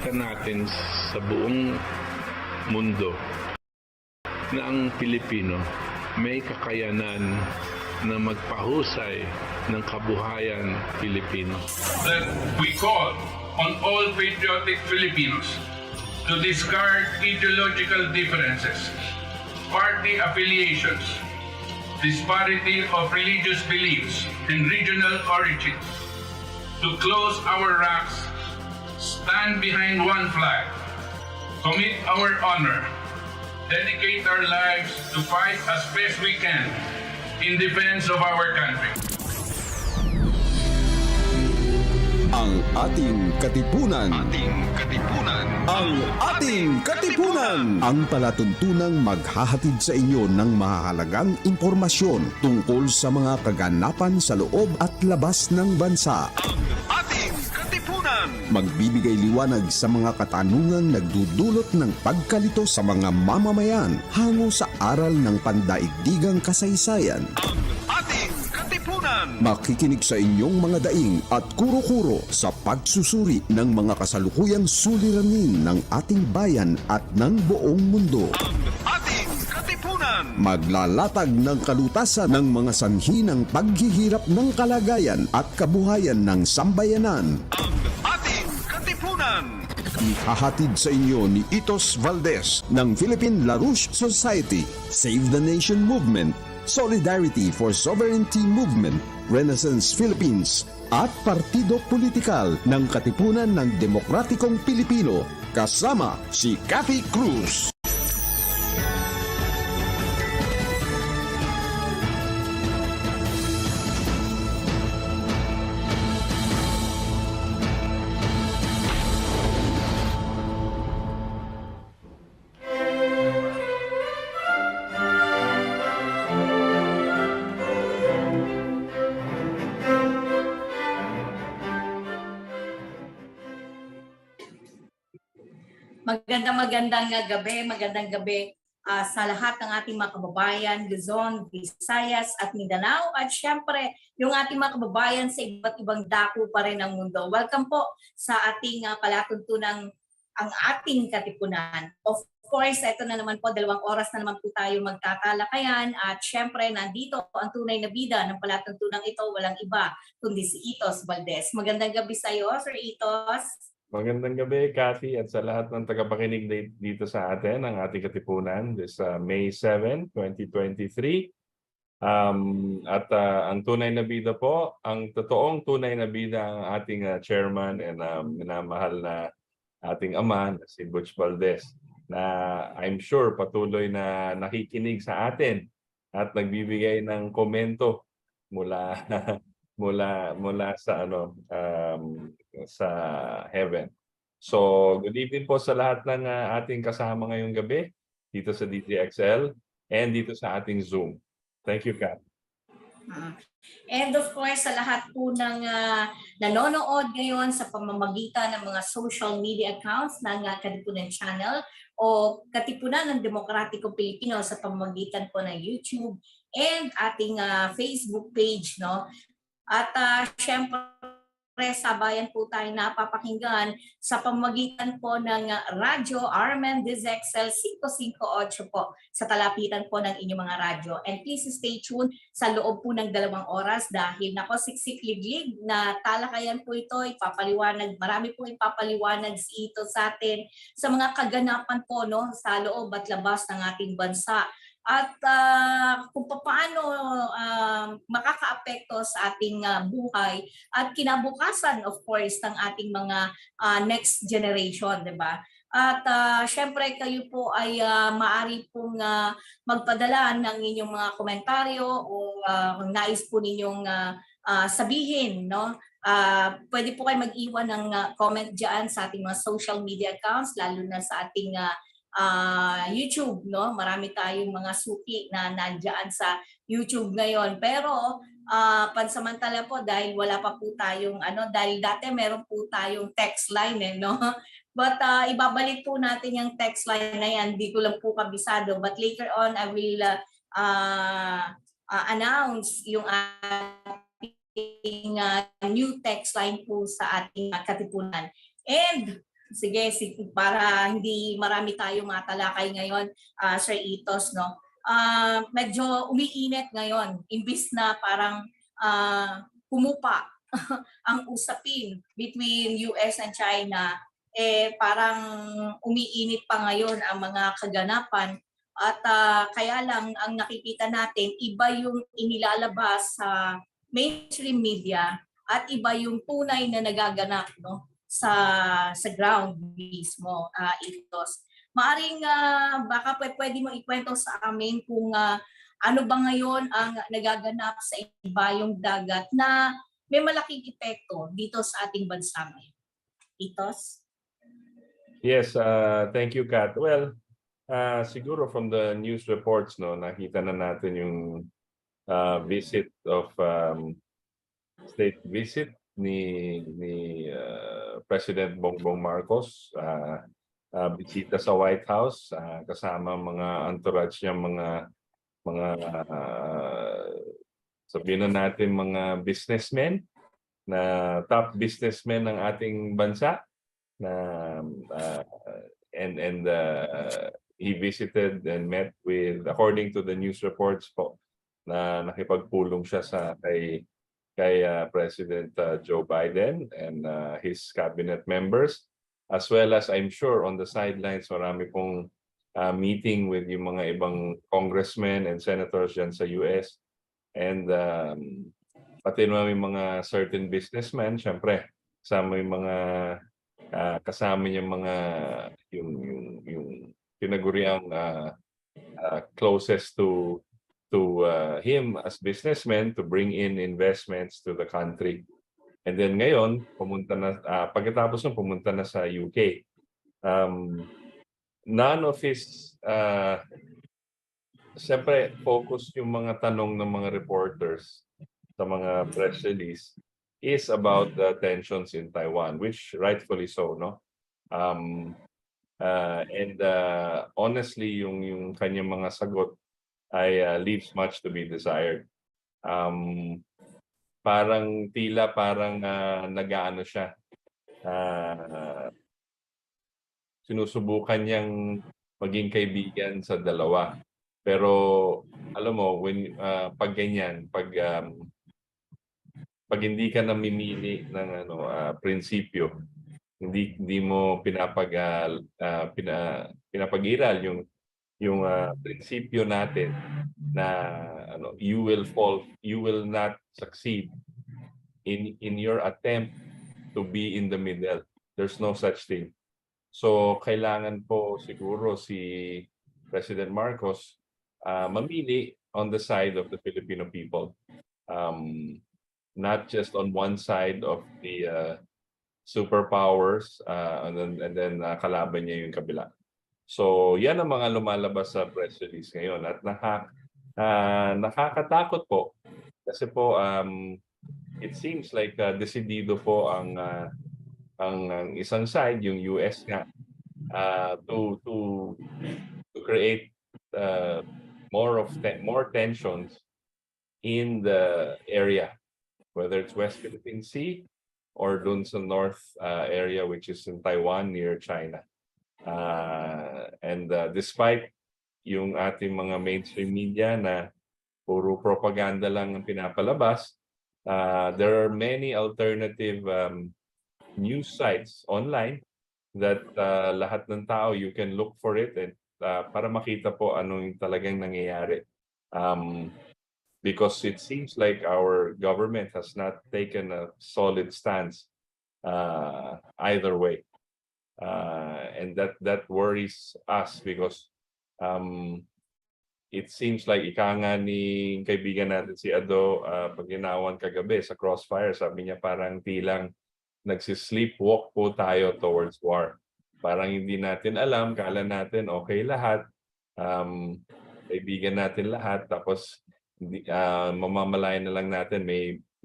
ipakita natin sa buong mundo na ang Pilipino may kakayanan na magpahusay ng kabuhayan Pilipino. That we call on all patriotic Filipinos to discard ideological differences, party affiliations, disparity of religious beliefs and regional origins, to close our ranks, stand behind one flag, commit our honor, dedicate our lives to fight as best we can in defense of our country. Ang ating katipunan. Ang ating katipunan. Ang palatuntunang maghahatid sa inyo ng mahahalagang impormasyon tungkol sa mga kaganapan sa loob at labas ng bansa. Ang ating katipunan. Magbibigay liwanag sa mga katanungang nagdudulot ng pagkalito sa mga mamamayan hango sa aral ng pandaigdigang kasaysayan. Ang ating katipunan. Makikinig sa inyong mga daing at kuro-kuro sa pagsusuri ng mga kasalukuyang suliranin ng ating bayan at ng buong mundo. Ang ating katipunan. Maglalatag ng kalutasan ng mga sanhi ng paghihirap ng kalagayan at kabuhayan ng sambayanan. Ang ating katipunan. Ihahatid sa inyo ni Itos Valdes ng Philippine LaRouche Society, Save the Nation Movement, Solidarity for Sovereignty Movement, Renaissance Philippines, at Partido Politikal ng Katipunan ng Demokratikong Pilipino, kasama si Cathy Cruz. Magandang gabi sa lahat ng ating mga kababayan, Luzon, Visayas at Mindanao, at syempre yung ating mga kababayan sa iba't ibang dako pa rin ng mundo. Welcome po sa ating palatuntunang ang ating katipunan. Of course, ito na naman po, 2 oras na naman po tayo magtatalakayan, at syempre nandito ang tunay na bida ng palatuntunang ito, walang iba kundi si Itos Valdes. Magandang gabi sa iyo, Sir Itos. Magandang gabi, Cathy, at sa lahat ng tagapakinig dito sa atin, ang ating katipunan, this May 7, 2023. Ang tunay na bida po, ang totoong tunay na bida ang ating chairman and minamahal na ating ama, si Butch Valdes, na I'm sure patuloy na nakikinig sa atin at nagbibigay ng komento mula mula sa sa heaven. So, good evening po sa lahat ng ating kasama ngayong gabi dito sa DTXL and dito sa ating Zoom. Thank you, Kat. And of course, sa lahat po ng nanonood ngayon sa pamamagitan ng mga social media accounts ng Katipunan Channel o Katipunan ng Demokratikong Pilipino sa pamamagitan po ng YouTube and ating Facebook page, no? At syempre, sabayan po tayo napapakinggan sa pamamagitan po ng radyo Armen DZXL 558 po sa talapitan po ng inyong mga radyo. And please stay tuned sa loob po ng 2 oras dahil siksik-liglig na talakayan po ito, ipapaliwanag, marami po ipapaliwanag si Ito sa atin sa mga kaganapan po, no, sa loob at labas ng ating bansa. At kung paano makakaapekto sa ating buhay at kinabukasan, of course, ng ating mga next generation, di ba? At syempre kayo po ay maaari pong magpadala ng inyong mga komentaryo o kung nais po ninyong sabihin, no? Pwede po kayo mag-iwan ng comment dyan sa ating mga social media accounts, lalo na sa ating YouTube, no? Marami tayong mga suki na nandiyan sa YouTube ngayon. Pero pansamantala po dahil wala pa po tayong dahil dati meron po tayong text line, no? But ibabalik po natin yung text line na yan. Hindi ko lang po kabisado. But later on, I will announce yung ating new text line po sa ating katipunan. And Sige, para hindi marami tayong matalakay ngayon, Sir Itos, no? Medyo umiinit ngayon, imbis na parang humupa ang usapin between US and China, parang umiinit pa ngayon ang mga kaganapan. At kaya lang ang nakikita natin, iba yung inilalabas sa mainstream media at iba yung tunay na nagaganap, no, sa ground mismo, Itos. Maaring baka pwede mo ikwento sa amin kung ano ba ngayon ang nagaganap sa ibayong dagat na may malaking epekto dito sa ating bansa ngayon. Itos? Yes, thank you, Kat. Well, siguro from the news reports, no, nakita na natin yung visit of state visit ni President Bongbong Marcos, bisita sa White House, kasama mga entourage niya, mga sabihin na natin mga businessmen, na top businessmen ng ating bansa, na and he visited and met with, according to the news reports po, na nakipagpulong siya kay President Joe Biden and his cabinet members, as well as, I'm sure, on the sidelines marami pong meeting with yung mga ibang congressmen and senators dyan sa US, and pati may mga certain businessmen, syempre kasama yung mga kasama niya mga yung tinaguriang closest to him as businessmen to bring in investments to the country. And then ngayon, pagkatapos ng pumunta na sa UK. None of his, siyempre focus yung mga tanong ng mga reporters sa mga press release is about the tensions in Taiwan, which rightfully so, no? And honestly, yung kanyang mga sagot ay leaves much to be desired. Parang nag-aano siya, sinusubukan niyang maging kaibigan sa dalawa. Pero alam mo, pag ganyan, pag hindi ka namimili ng prinsipyo, hindi mo pinapag-iral yung prinsipyo natin na you will not succeed in your attempt to be in the middle. There's no such thing. So kailangan po siguro si President Marcos mamili on the side of the Filipino people, not just on one side of the superpowers, and then kalaban niya yung kabila. So yan ang mga lumalabas sa press release ngayon, at nakakatakot po kasi po it seems like desidido po ang isang side, yung US nga, to create more tensions in the area, whether it's West Philippine Sea or dun sa north area, which is in Taiwan near China. And despite yung ating mga mainstream media na puro propaganda lang ang pinapalabas, there are many alternative news sites online that lahat ng tao, you can look for it, and para makita po ano yung talagang nangyayari. Because it seems like our government has not taken a solid stance either way. And that worries us because it seems like ika nga ni kaibigan natin si Ado, pag ginawan kagabi sa Crossfire, sabi niya parang tilang nagsisleepwalk po tayo towards war. Parang hindi natin alam, kala natin okay lahat, kaibigan natin lahat, tapos mamamalayan na lang natin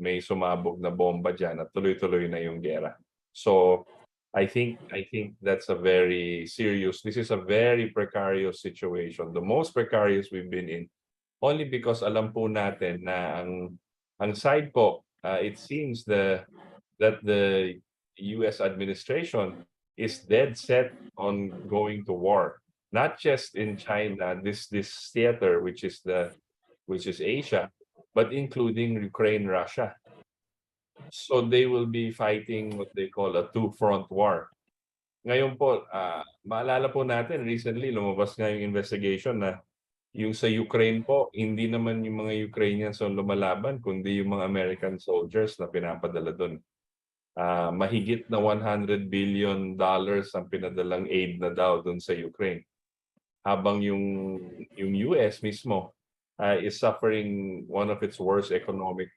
may sumabog na bomba dyan at tuloy-tuloy na yung gera. So I think that's a very serious, this is a very precarious situation, the most precarious we've been in, only because alam po natin na ang side po, it seems that the US administration is dead set on going to war, not just in China, this theater which is Asia, but including Ukraine, Russia. So they will be fighting what they call a two-front war. Ngayon po, maalala po natin recently lumabas nga yung investigation na yung sa Ukraine po, hindi naman yung mga Ukrainians ang lumalaban, kundi yung mga American soldiers na pinapadala doon. Mahigit na $100 billion ang pinadalang aid na daw doon sa Ukraine. Habang yung US mismo is suffering one of its worst economic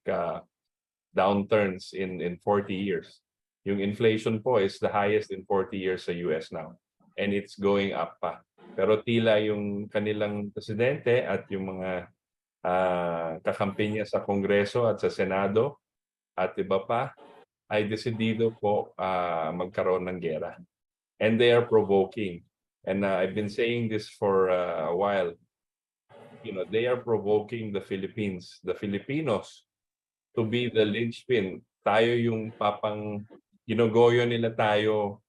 downturns in 40 years. Yung inflation po is the highest in 40 years sa US now. And it's going up pa. Pero tila yung kanilang presidente at yung mga kakampi niya sa Kongreso at sa Senado at iba pa ay desidido po magkaroon ng gera. And they are provoking. And I've been saying this for a while. You know, they are provoking the Philippines, the Filipinos, to be the linchpin. Tayo yung ginogoyo nila tayo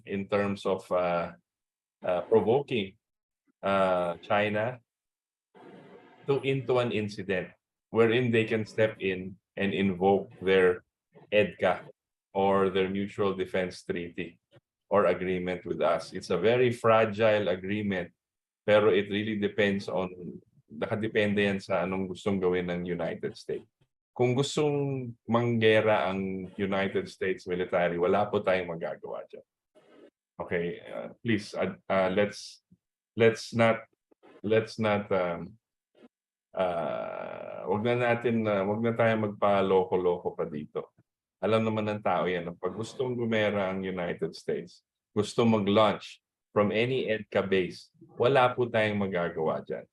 in terms of provoking China into an incident wherein they can step in and invoke their EDCA or their Mutual Defense Treaty or agreement with us. It's a very fragile agreement, pero it really depends on, nakadepende yan sa anong gustong gawin ng United States. Kung gustong manggera ang United States military, wala po tayong magagawa dyan. Okay, please, let's not wag na tayo magpa-loko-loko pa dito. Alam naman ng tao yan, pag gustong gumera ang United States, gusto mag-launch from any EDCA base, wala po tayong magagawa dyan.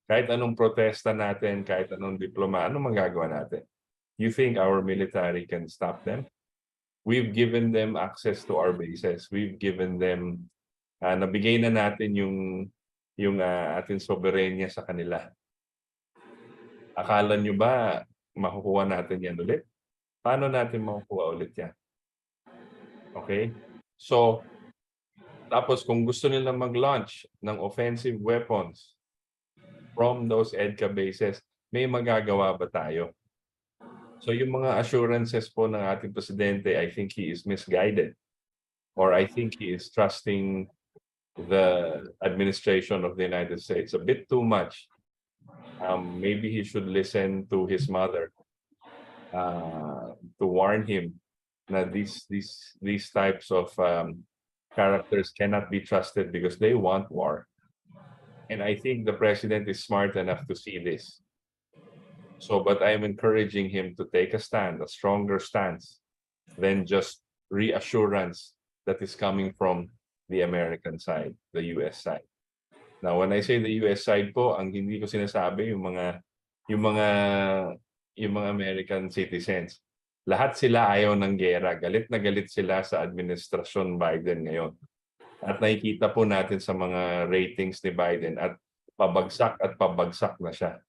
Kahit anong protesta natin, kahit anong diploma, anong magagawa natin? You think our military can stop them? We've given them access to our bases. We've given them, nabigay na natin yung ating soberenya sa kanila. Akala nyo ba makukuha natin yan ulit? Paano natin makukuha ulit yan? Okay? So, tapos kung gusto nila mag-launch ng offensive weapons from those EDCA bases, may magagawa ba tayo? So yung mga assurances po ng ating presidente, I think he is misguided. Or I think he is trusting the administration of the United States a bit too much. Maybe he should listen to his mother to warn him that these types of characters cannot be trusted because they want war. And I think the president is smart enough to see this. So, but I'm encouraging him to take a stand, a stronger stance than just reassurance that is coming from the American side, the US side. Now, when I say the US side po, ang hindi ko sinasabi yung mga American citizens. Lahat sila ayaw ng gera. Galit na galit sila sa administrasyon Biden ngayon. At nakikita po natin sa mga ratings ni Biden at pabagsak na siya.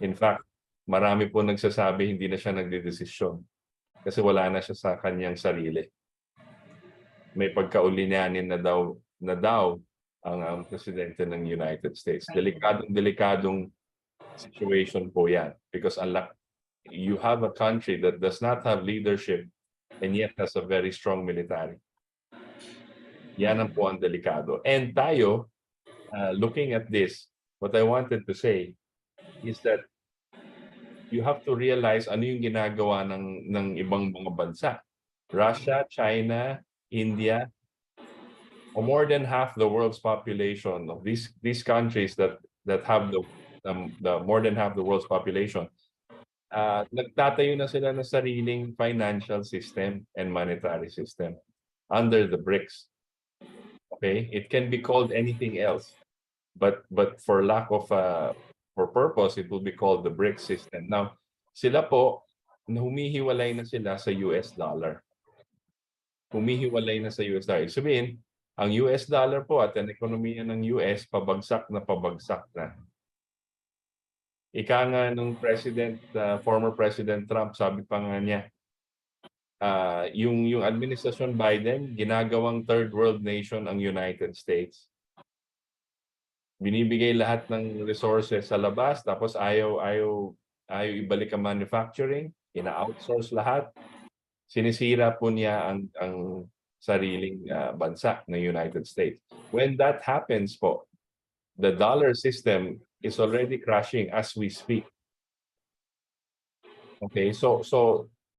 In fact, marami po nagsasabi hindi na siya nagdedesisyon kasi wala na siya sa kanyang sarili. May pagkaulinanin na daw ang presidente ng United States. Delikadong situation po yan because you have a country that does not have leadership and yet has a very strong military. Yan ang po ang delikado. And tayo, looking at this, what I wanted to say is that you have to realize ano yung ginagawa ng ibang mga bansa. Russia, China, India, or more than half the world's population of these countries that have the more than half the world's population, nagtatayo na sila ng sariling financial system and monetary system under the BRICS. Okay, it can be called anything else, but for lack of for purpose, it will be called the BRICS system. Now, sila po, humihiwalay na sila sa US dollar. Humihiwalay na sa US dollar. Sabihin, ang US dollar po at ang ekonomiya ng US, pabagsak na. Ika nga nung former President Trump, sabi pa nga niya, yung administrasyon Biden, ginagawang third world nation ang United States. Binibigay lahat ng resources sa labas, tapos ayaw ibalik ang manufacturing, ina-outsource lahat. Sinisira po niya ang sariling bansa ng United States. When that happens po, the dollar system is already crashing as we speak. Okay, so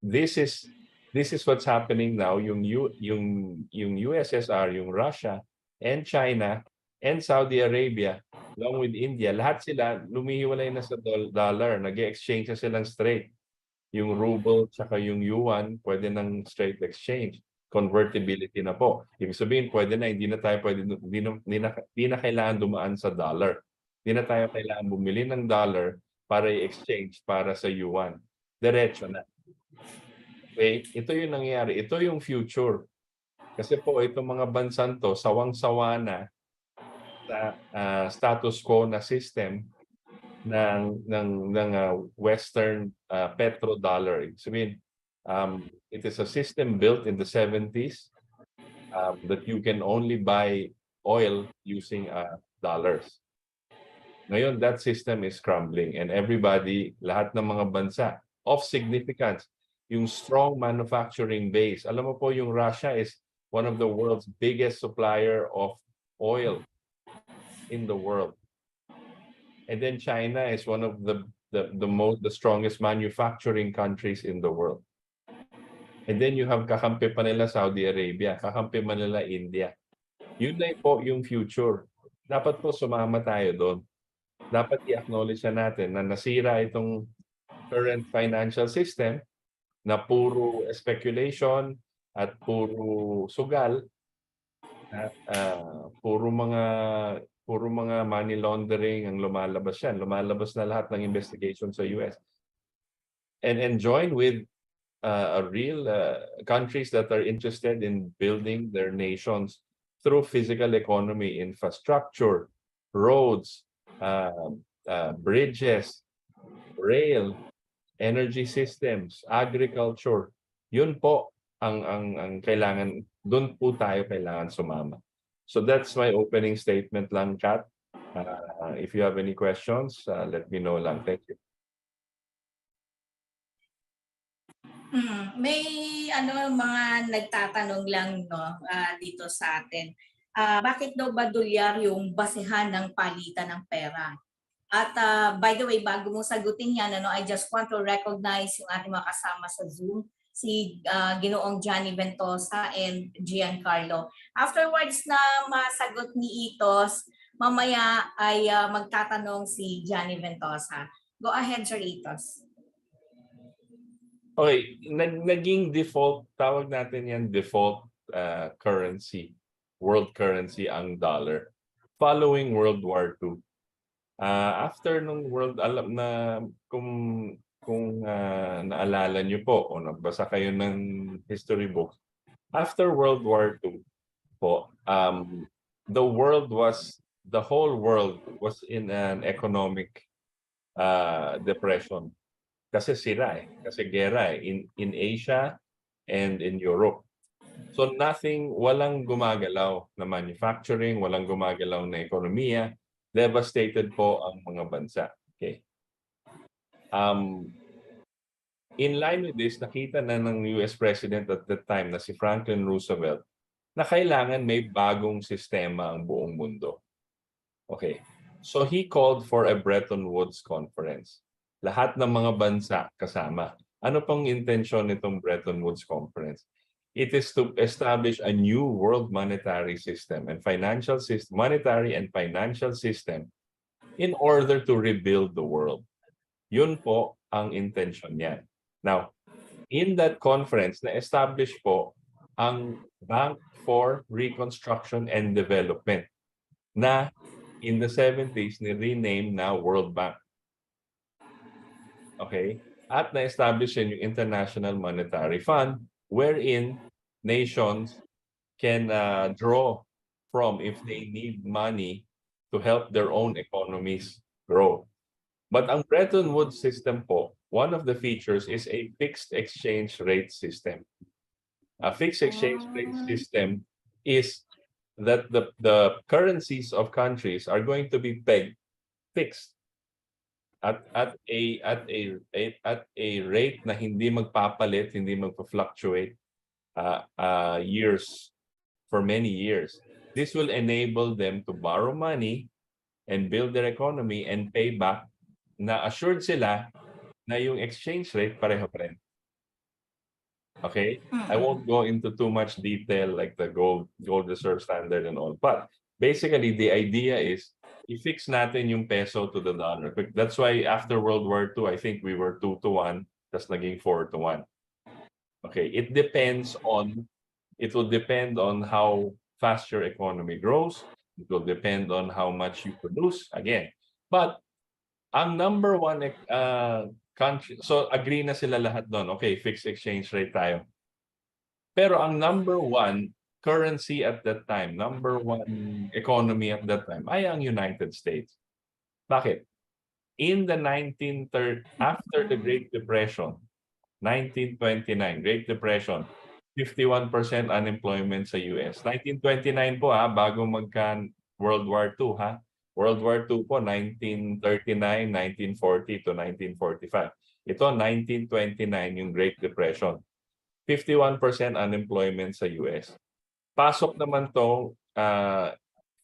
this is what's happening now. Yung USSR, yung Russia and China and Saudi Arabia along with India, lahat sila lumihiwalay na sa dollar, nag-exchange na silang straight. Yung ruble tsaka yung yuan, pwede ng straight exchange. Convertibility na po. Ibig sabihin, pwede na, hindi na kailangan dumaan sa dollar. Hindi na tayo kailangan bumili ng dollar para i-exchange para sa yuan. Diretso na. Okay? Ito yung nangyayari. Ito yung future. Kasi po, itong mga bansan to, sawang-sawa na sa status quo na system ng Western petrodollar. Sabihin, it is a system built in the 70s that you can only buy oil using dollars. Ngayon, that system is crumbling and everybody, lahat ng mga bansa of significance, yung strong manufacturing base. Alam mo po, yung Russia is one of the world's biggest supplier of oil in the world. And then China is one of the strongest manufacturing countries in the world. And then you have kakampi pa nila Saudi Arabia, kakampi pa nila India. Yun na po yung future. Dapat po sumama tayo doon. Dapat i-acknowledge na natin na nasira itong current financial system na puro speculation at puro sugal at puro mga money laundering ang lumalabas yan. Lumalabas na lahat ng investigation sa US. And join with real countries that are interested in building their nations through physical economy, infrastructure, roads, bridges, rail, energy systems, agriculture. Yun po ang kailangan, doon po tayo kailangan sumama. So that's my opening statement lang, Kat. If you have any questions, let me know lang. Thank you. May mga nagtatanong lang dito sa atin. Bakit daw ba dolyar yung basehan ng palitan ng pera? At by the way, bago mo sagutin yan, I just want to recognize yung ating mga kasama sa Zoom, si Ginoong Johnny Ventosa and Giancarlo. Afterwards na masagot ni Itos, mamaya ay magtatanong si Johnny Ventosa. Go ahead, Sir Itos. Okay, naging default, tawag natin yan default currency, world currency ang dollar following World War II. After nung alam na kung naalala niyo po o nagbasa kayo ng history book, after World War II po, the whole world was in an economic depression. Kasi sira kasi gera in Asia and in Europe. So walang gumagalaw na manufacturing, walang gumagalaw na ekonomiya, devastated po ang mga bansa. Okay. In line with this, nakita na ng US President at that time na si Franklin Roosevelt na kailangan may bagong sistema ang buong mundo. Okay. So he called for a Bretton Woods Conference. Lahat ng mga bansa kasama. Ano pang intensyon nitong Bretton Woods Conference? It is to establish a new world monetary system and financial system, monetary and financial system in order to rebuild the world. Yun po ang intention niya. Now, in that conference, na-establish po ang Bank for Reconstruction and Development na in the 70s ni-rename na World Bank. Okay? At na-establish yung International Monetary Fund wherein nations can draw from if they need money to help their own economies grow. But ang Bretton Woods system po, one of the features is a fixed exchange rate system. A fixed exchange rate system is that the currencies of countries are going to be pegged fixed at a rate na hindi magpapalit, hindi magpa-fluctuate years for many years. This will enable them to borrow money and build their economy and pay back na assured sila na yung exchange rate pareho pa rin. Okay? I won't go into too much detail like the gold reserve standard and all. But basically, the idea is i-fix natin yung peso to the dollar. That's why after World War II, I think we were 2-1, tas naging 4-1. Okay, it will depend on how fast your economy grows. It will depend on how much you produce, again. But ang number one country, so agree na sila lahat doon. Okay, fixed exchange rate tayo. Pero ang number one currency at that time, number one economy at that time, ay ang United States. Bakit? In the 1930s, after the Great Depression, 1929, Great Depression, 51% unemployment sa US. 1929 po bago World War II World War II po, 1939, 1940 to 1945. Ito, 1929, yung Great Depression. 51% unemployment sa US. Pasok naman to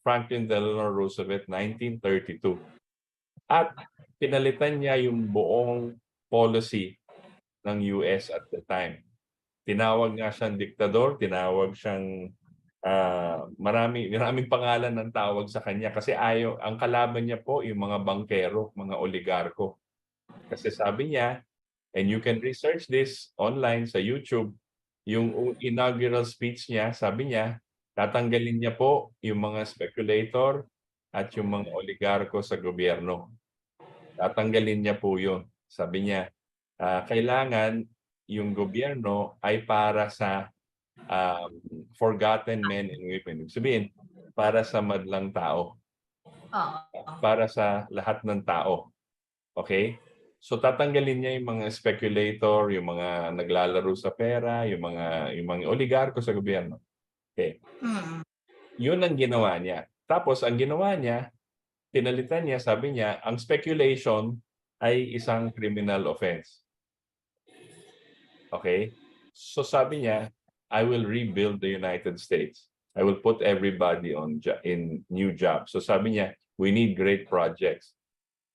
Franklin Delano Roosevelt, 1932. At pinalitan niya yung buong policy ng US at the time. Tinawag nga siyang diktador, tinawag siyang maraming pangalan ng tawag sa kanya kasi ang kalaban niya po yung mga bangkero, mga oligarko. Kasi sabi niya, and you can research this online sa YouTube, yung inaugural speech niya, sabi niya, tatanggalin niya po yung mga speculator at yung mga oligarko sa gobyerno. Tatanggalin niya po yun. Sabi niya, kailangan yung gobyerno ay para sa forgotten men and women. Ibig sabihin, para sa madlang tao. Para sa lahat ng tao. Okay? So tatanggalin niya yung mga speculator, yung mga naglalaro sa pera, yung mga oligarko sa gobyerno. Okay. Yun ang ginawa niya. Tapos ang ginawa niya, pinalitan niya, sabi niya, ang speculation ay isang criminal offense. Okay? So sabi niya, I will rebuild the United States. I will put everybody in new jobs. So sabi niya, we need great projects.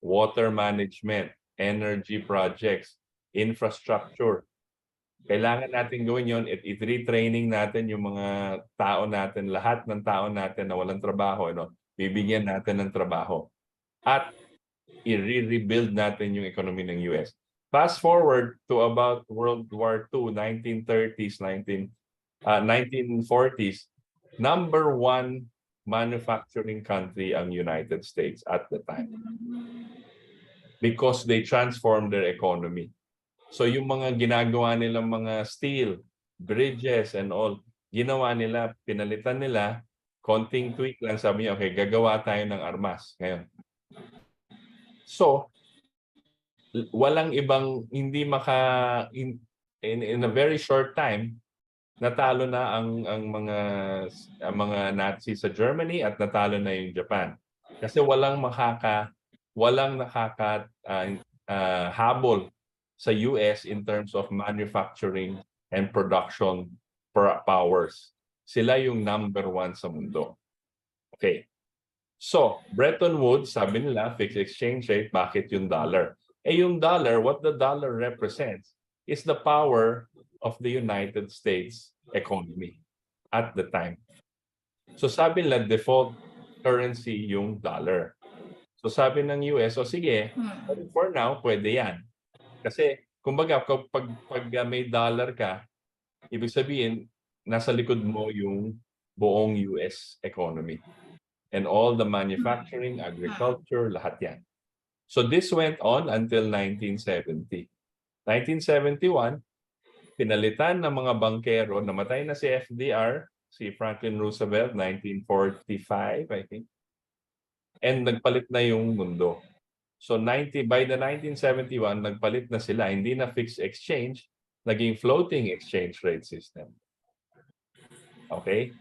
Water management, energy projects, infrastructure. Kailangan natin gawin yun. I-retraining natin yung mga tao natin, lahat ng tao natin na walang trabaho. Bibigyan natin ng trabaho. At i-rebuild natin yung economy ng US. Fast forward to about World War II, 1930s, 1940s, number one manufacturing country ang United States at the time. Because they transformed their economy. So yung mga ginagawa nilang mga steel, bridges and all, ginawa nila, pinalitan nila, konting tweak lang, sabi niya, okay, gagawa tayo ng armas ngayon. So, walang ibang, hindi in a very short time, natalo na ang mga Nazi sa Germany at natalo na yung Japan. Kasi walang habol sa US in terms of manufacturing and production powers. Sila yung number one sa mundo. Okay. So, Bretton Woods, sabi nila, fixed exchange rate, bakit yung dollar? Yung dollar, what the dollar represents is the power of the United States economy at the time. So sabi nila, default currency yung dollar. So sabi ng US, sige, for now, pwede yan. Kasi, kumbaga, pag may dollar ka, ibig sabihin, nasa likod mo yung buong US economy. And all the manufacturing, agriculture, lahat yan. So this went on until 1970. 1971, pinalitan ng mga bangkero, namatay na si FDR, si Franklin Roosevelt, 1945, I think. And nagpalit na yung mundo. So by the 1971, nagpalit na sila, hindi na fixed exchange, naging floating exchange rate system. Okay?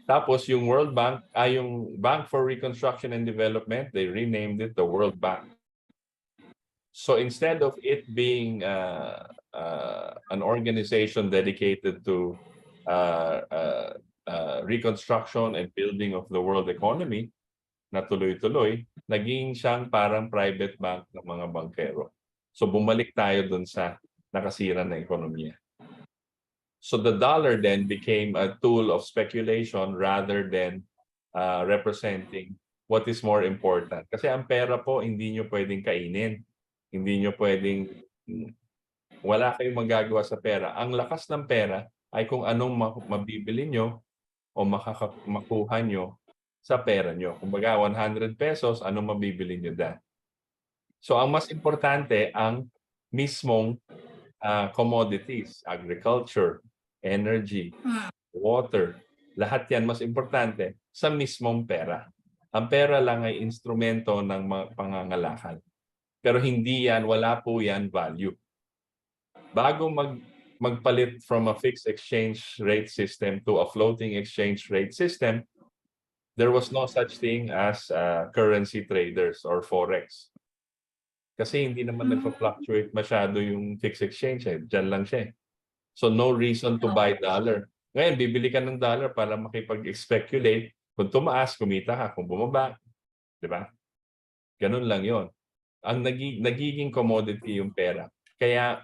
Tapos yung World Bank, yung Bank for Reconstruction and Development, they renamed it the World Bank. So instead of it being an organization dedicated to reconstruction and building of the world economy na tuloy-tuloy, naging siyang parang private bank ng mga bankero. So bumalik tayo dun sa nakasira na ekonomiya. So the dollar then became a tool of speculation rather than representing what is more important. Kasi ang pera po, hindi nyo pwedeng kainin. Hindi nyo pwedeng, wala kayong magagawa sa pera. Ang lakas ng pera ay kung anong mabibili nyo o makuha nyo sa pera nyo. Kumbaga, 100 pesos, anong mabibili nyo dyan? So ang mas importante, ang mismong commodities, agriculture, energy, water, lahat yan mas importante sa mismong pera. Ang pera lang ay instrumento ng pangangalakal. Pero hindi yan, wala po yan value. Bago magpalit from a fixed exchange rate system to a floating exchange rate system, there was no such thing as currency traders or forex. Kasi hindi naman nagpa-fluctuate masyado yung fixed exchange. Diyan lang siya. So no reason to buy dollar. Ngayon, bibili ka ng dollar para makipag-speculate. Kung tumaas, kumita ka. Kung bumaba, di ba? Ganun lang yon. Ang nagiging commodity yung pera. Kaya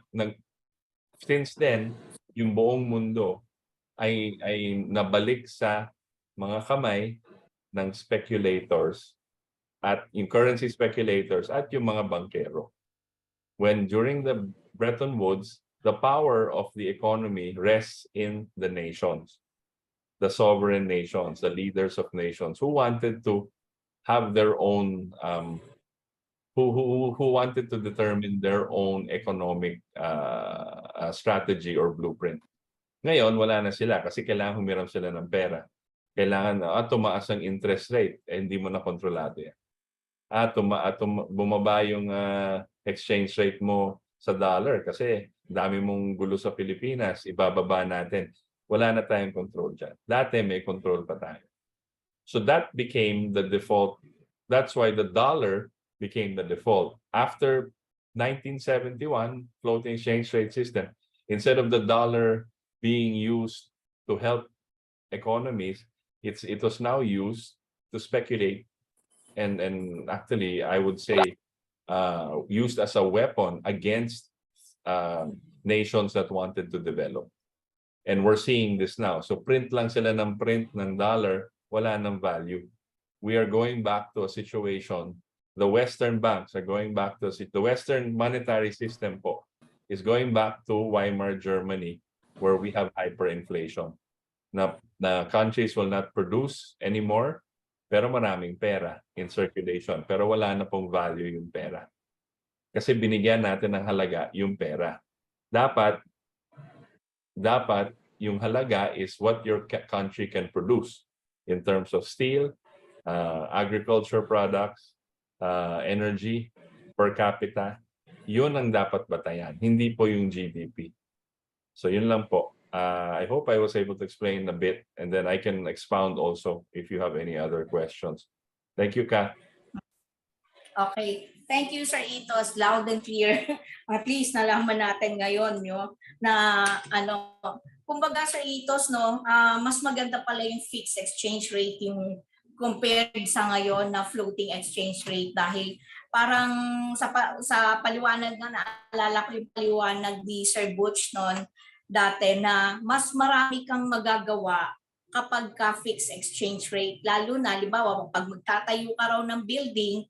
since then, yung buong mundo ay nabalik sa mga kamay ng speculators at yung currency speculators at yung mga bankero. When during the Bretton Woods, the power of the economy rests in the nations, the sovereign nations, the leaders of nations who wanted to have their own who wanted to determine their own economic strategy or blueprint. Ngayon, wala na sila kasi kailangan humiram sila ng pera. Kailangan tumaas ang interest rate, hindi mo na kontrolado yan. Bumaba yung exchange rate mo sa dollar kasi dami mong gulo sa Pilipinas, ibababa natin. Wala na tayong control dyan. Dati may control pa tayo. So that became the default. That's why the dollar became the default. After 1971 floating exchange rate system, instead of the dollar being used to help economies, it was now used to speculate and actually I would say used as a weapon against nations that wanted to develop. And we're seeing this now. So print lang sila ng print ng dollar, wala ng value. We are going back to a situation. The Western banks are going back to the Western monetary system po is going back to Weimar Germany, where we have hyperinflation. Na countries will not produce anymore, pero maraming pera in circulation. Pero wala na pong value yung pera. Kasi binigyan natin ng halaga yung pera. Dapat yung halaga is what your country can produce in terms of steel, agriculture products, energy per capita. Yun ang dapat batayan, hindi po yung GDP. So yun lang po. I hope I was able to explain a bit and then I can expound also if you have any other questions. Thank you, Kat. Okay. Thank you, Sir Itos. Loud and clear. At least nalaman natin ngayon na kumbaga, Sir Itos, mas maganda pala yung fixed exchange rate yung compared sa ngayon na floating exchange rate dahil parang sa paliwanag na naalala ko yung paliwanag ni Sir Butch noon dati na mas marami kang magagawa kapag ka fixed exchange rate. Lalo na, halimbawa, pag magtatayo ka raw ng building,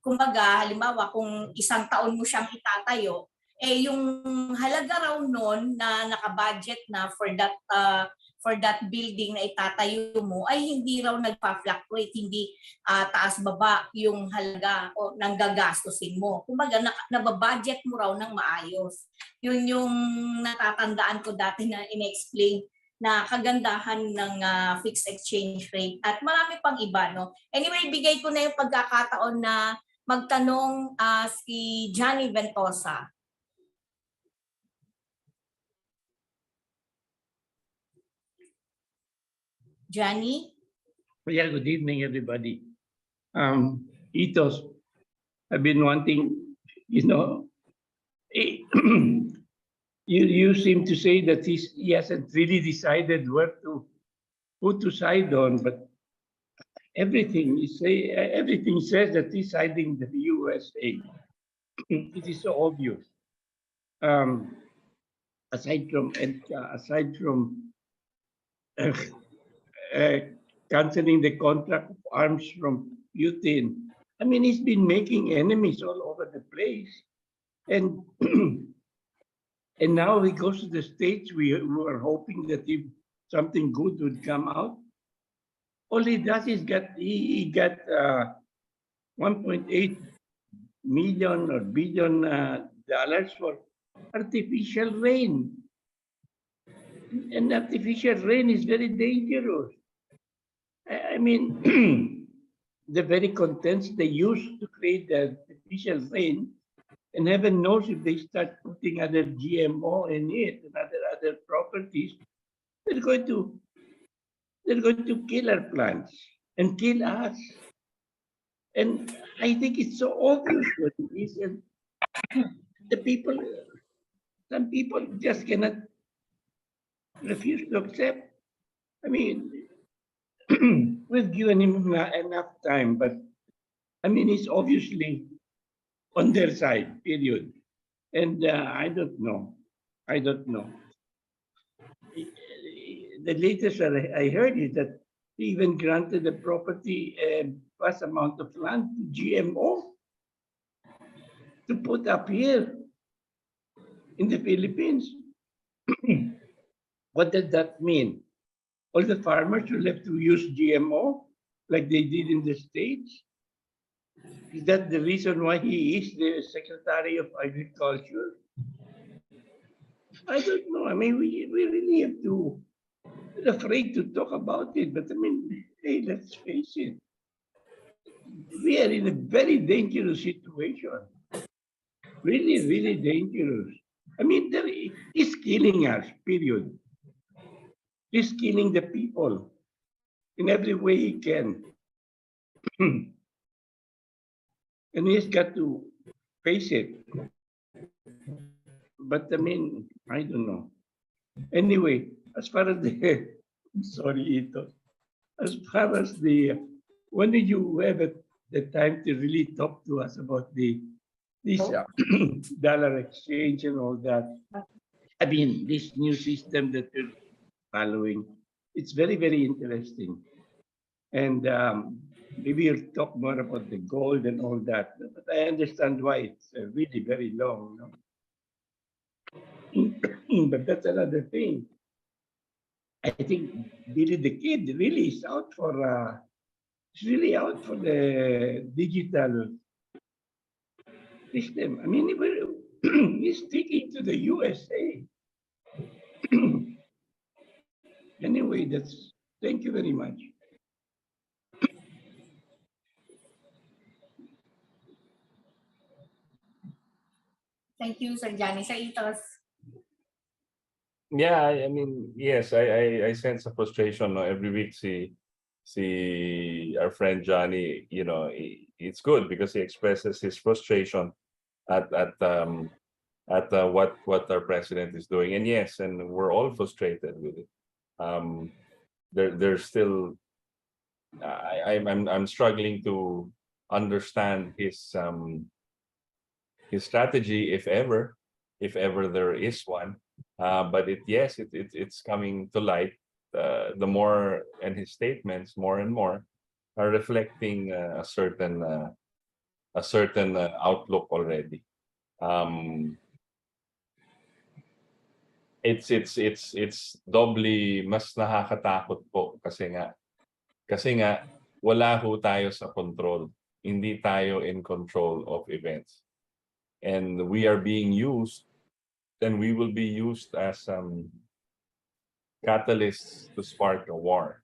kumbaga, halimbawa, kung isang taon mo siyang itatayo, yung halaga raw noon na nakabudget na for that building na itatayo mo ay hindi raw nagpa-fluctuate, hindi taas-baba yung halaga o nang gagastusin mo. Kumbaga, nababudget mo raw ng maayos. Yun yung natatandaan ko dati na in-explain na kagandahan ng fixed exchange rate. At marami pang iba, no? Anyway, bigay ko na yung pagkakataon na magtanong si Johnny Ventosa. Johnny? Yeah, good evening, everybody. Ethos, I've been wanting, eh, you seem to say that he hasn't really decided who to side on, but everything says that he's siding the USA. It is so obvious. Um, aside from uh, uh, canceling the contract of arms from Putin. I mean, he's been making enemies all over the place, and and now he goes to the States. We were hoping that if something good would come out. All he does is he got 1.8 million or billion dollars for artificial rain, and artificial rain is very dangerous. I mean, the very contents they use to create the artificial rain, and heaven knows if they start putting other GMO in it and other properties, they're going to kill our plants and kill us. And I think it's so obvious what it is, and some people just cannot refuse to accept. I mean, we've given him enough time, but I mean, he's obviously on their side, period. And I don't know. I don't know. The latest I heard is that he even granted the property a vast amount of land to GMO to put up here in the Philippines. What does that mean? All the farmers will have to use GMO like they did in the States? Is that the reason why he is the Secretary of Agriculture? I don't know. I mean, we really have to, we're afraid to talk about it, but I mean, hey, let's face it. We are in a very dangerous situation. Really, really dangerous. I mean, he's killing us, period. He's killing the people in every way he can. And he's got to face it. But I mean, I don't know. Anyway, as far as the, sorry, Ito, as far as the, when did you have the time to really talk to us about this dollar exchange and all that? I mean, this new system that you're following, it's very, very interesting. And maybe you'll talk more about the gold and all that. But I understand why it's really very long. No? But that's another thing. I think Billy the Kid really is out for, he's really out for the digital system. I mean, he's sticking to the USA. Anyway, thank you very much. Thank you, Sir Johnny. Sir Itos? Yeah, I mean, yes, I sense a frustration. No? Every week, our friend Johnny, it's good because he expresses his frustration at what our president is doing, and yes, and we're all frustrated with it. There's still, I'm struggling to understand his strategy, if ever there is one. But it's coming to light. The more, and his statements more and more are reflecting a certain outlook already. It's doubly mas nakakatakot po kasi nga wala ho tayo sa control. Hindi tayo in control of events. And we are being used, and we will be used as catalysts to spark a war.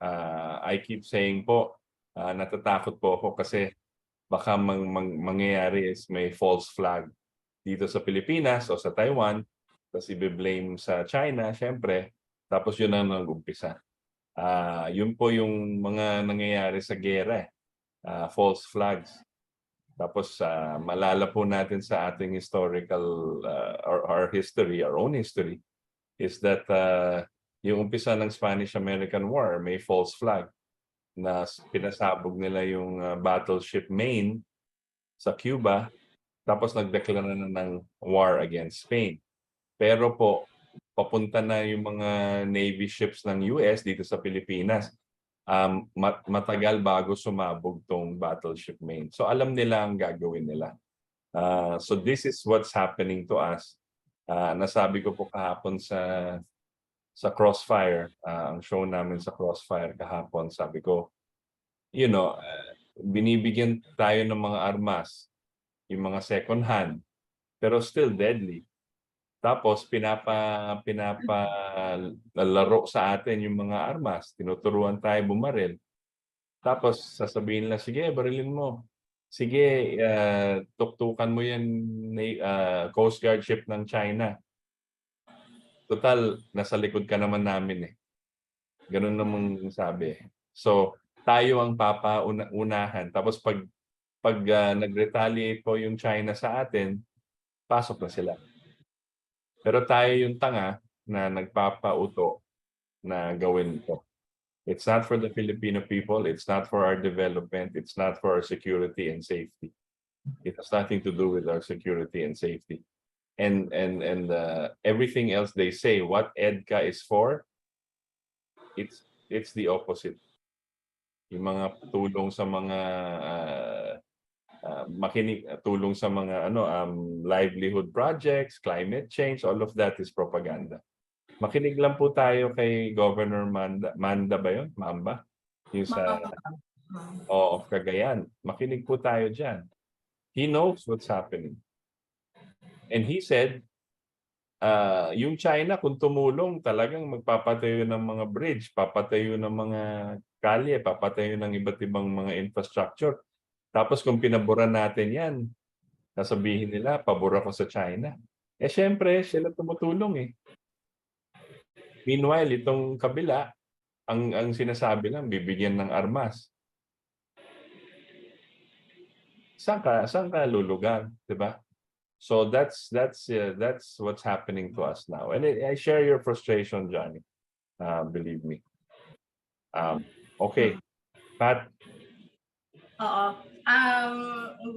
I keep saying po, natatakot po ako kasi baka mangyayari is may false flag dito sa Pilipinas o sa Taiwan, tapos i-blame sa China, syempre, tapos yun ang nag-umpisa. Yun po yung mga nangyayari sa gera, false flags. Tapos malala po natin sa ating historical our history, our own history, is that yung umpisa ng Spanish-American War, may false flag na pinasabog nila yung battleship Maine sa Cuba, tapos nagdeklara na ng war against Spain. Pero po, papunta na yung mga Navy ships ng US dito sa Pilipinas. Matagal bago sumabog tong battleship Maine. So alam nila ang gagawin nila. So this is what's happening to us. Nasabi ko po kahapon sa Crossfire, ang show namin sa Crossfire kahapon, sabi ko, binibigyan tayo ng mga armas, yung mga second hand, pero still deadly. Tapos pinapalaro sa atin yung mga armas, tinuturuan tayo bumaril. Tapos sasabihin nila, sige, barilin mo. Sige, tuktukan mo yan Coast Guard ship ng China. Total, nasa likod ka naman namin eh. Ganun namang sabi. So, tayo ang unahan. Tapos pag nag-retaliate po yung China sa atin, pasok na sila. Pero tayo yung tanga na nagpapauto na gawin ito. It's not for the Filipino people. It's not for our development. It's not for our security and safety. It has nothing to do with our security and safety. And everything else they say, what EDCA is for, it's the opposite. Yung mga tulong sa mga tulong sa mga livelihood projects, climate change, all of that is propaganda. Makinig lang po tayo kay Governor Manda ba yun? Mamba? Yung sa of Cagayan. Makinig po tayo dyan. He knows what's happening. And he said, yung China kung tumulong talagang magpapatayo ng mga bridge, papatayo ng mga kalye, papatayo ng iba't ibang mga infrastructure. Tapos kung pinabura natin yan, sasabihin nila, pabura ko sa China. Syempre, sila tumutulong eh. Meanwhile, itong kabila, ang sinasabi lang, bibigyan ng armas. Saan ka lulugar, di ba? So that's what's happening to us now. And I share your frustration, Johnny. Believe me. Okay. Pat? Oo.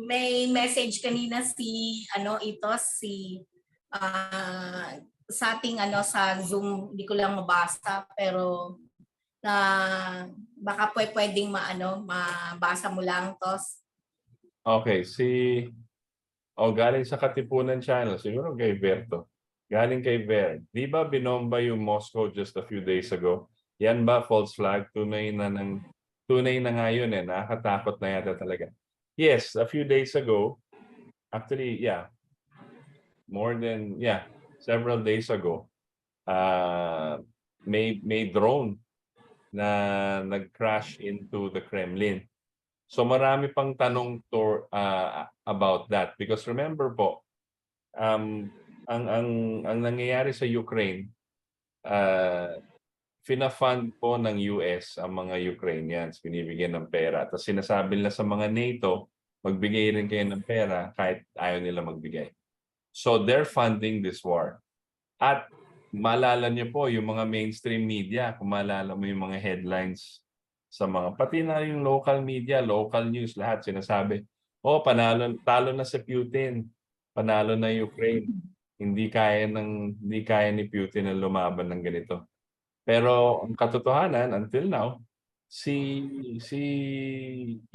May message kanina sa ating sa Zoom, hindi ko lang mabasa pero baka pwedeng mabasa mo lang, Tos. Okay, galing sa Katipunan channel, siguro kay Berto. Galing kay Ver. Di ba binomba yung Moscow just a few days ago? Yan ba false flag? Tunay na nga yun eh. Nakakatakot na yata talaga. Yes, a few days ago, actually, several days ago, may drone na nag-crash into the Kremlin. So marami pang tanong about that because remember po, ang nangyayari sa Ukraine, fina-fund po ng US ang mga Ukrainians, binibigyan ng pera. Tapos sinasabi nila sa mga NATO, magbigay rin kayo ng pera kahit ayaw nila magbigay. So they're funding this war. At maalala niyo po yung mga mainstream media, kung maalala mo yung mga headlines sa pati na yung local media, local news, lahat sinasabi, talo na si Putin, panalo na Ukraine. Hindi kaya ni Putin na lumaban ng ganito. Pero ang katotohanan, until now, si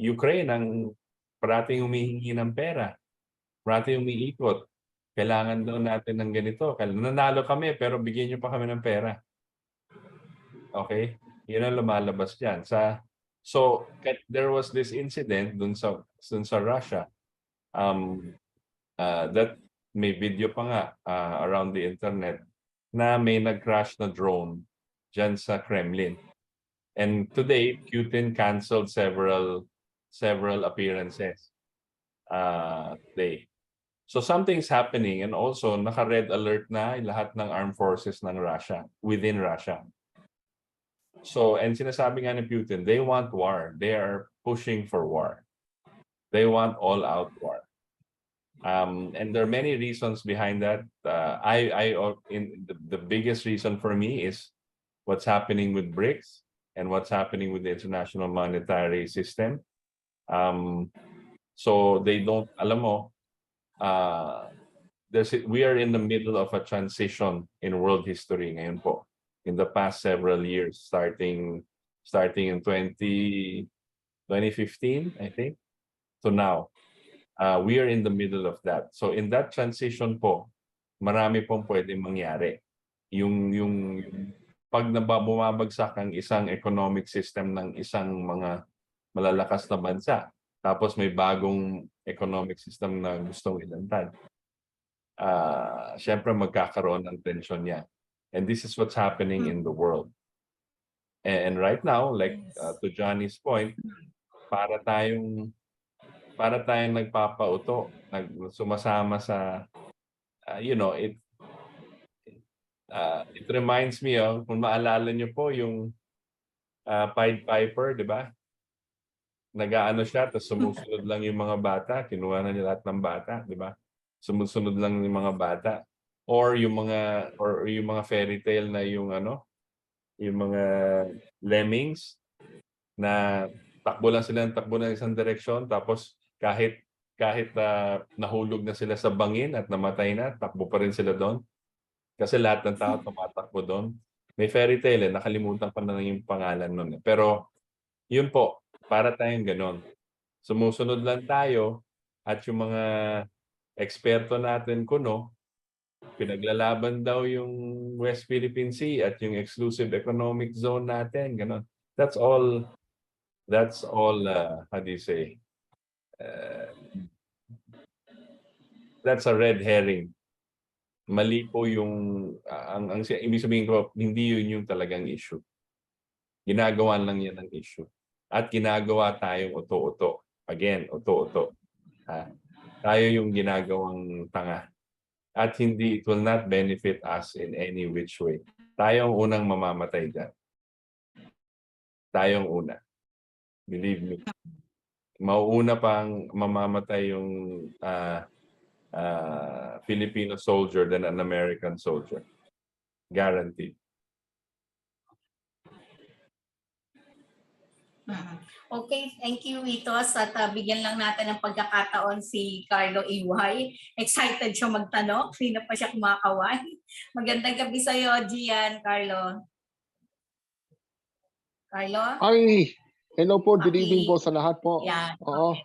Ukraine ang parating humihingi ng pera, parating umiikot. Kailangan daw natin ng ganito. Nanalo kami pero bigyan niyo pa kami ng pera. Okay? Yun ang lumalabas dyan. So, there was this incident dun sa Russia that may video pa nga around the internet na may nag-crash na drone dyan sa Kremlin. And today, Putin canceled several appearances today. So something's happening and also naka-red alert na lahat ng armed forces ng Russia, within Russia. So, and sinasabi nga ni Putin, they want war. They are pushing for war. They want all-out war. And there are many reasons behind that. The biggest reason for me is what's happening with BRICS and what's happening with the international monetary system. So they don't, alam mo, we are in the middle of a transition in world history ngayon po. In the past several years, starting in 2015, I think, to now. We are in the middle of that. So in that transition po, marami pong pwedeng mangyari. Yung pag bumabagsak ang isang economic system ng isang mga malalakas na bansa, tapos may bagong economic system na gustong ilantad, syempre magkakaroon ng tension yan. And this is what's happening in the world. And right now, like to Johnny's point, para tayong nagpapauto, sumasama sa, it reminds me of, kung maalala nyo po yung Pied Piper, di ba? Nag-aano siya, tapos sumusunod lang yung mga bata, kinuha na niya lahat ng bata, di ba? Sumusunod lang yung mga bata. Or yung mga fairy tale na yung mga lemmings na takbo lang sila ng takbo ng isang direksyon, tapos kahit nahulog na sila sa bangin at namatay na, takbo pa rin sila doon. Kasi lahat ng tao tumatakbo doon. May fairy tale, nakalimutan pa na yung pangalan nun. Pero yun po, para tayong ganon. Sumusunod lang tayo at yung mga eksperto natin pinaglalaban daw yung West Philippine Sea at yung exclusive economic zone natin, ganon. That's all, how do you say? That's a red herring. Mali po yung, ang ibig sabihin ko, hindi yun yung talagang issue. Ginagawa lang yan ng issue. At ginagawa tayong uto-uto. Again, uto-uto. Tayo yung ginagawang tanga. At it will not benefit us in any which way. Tayong unang mamamatay dyan. Tayong una. Believe me. Mauuna pang mamamatay yung Filipino soldier than an American soldier. Guaranteed. Okay, thank you, Vitos. At bigyan lang natin ng pagkakataon si Carlo Iway. Excited siya magtanong. Hindi na pa siya kumakaway. Magandang gabi sa iyo, Gian, Carlo. Carlo? Ay, hello po, good evening po sa lahat po. Yan. Oo.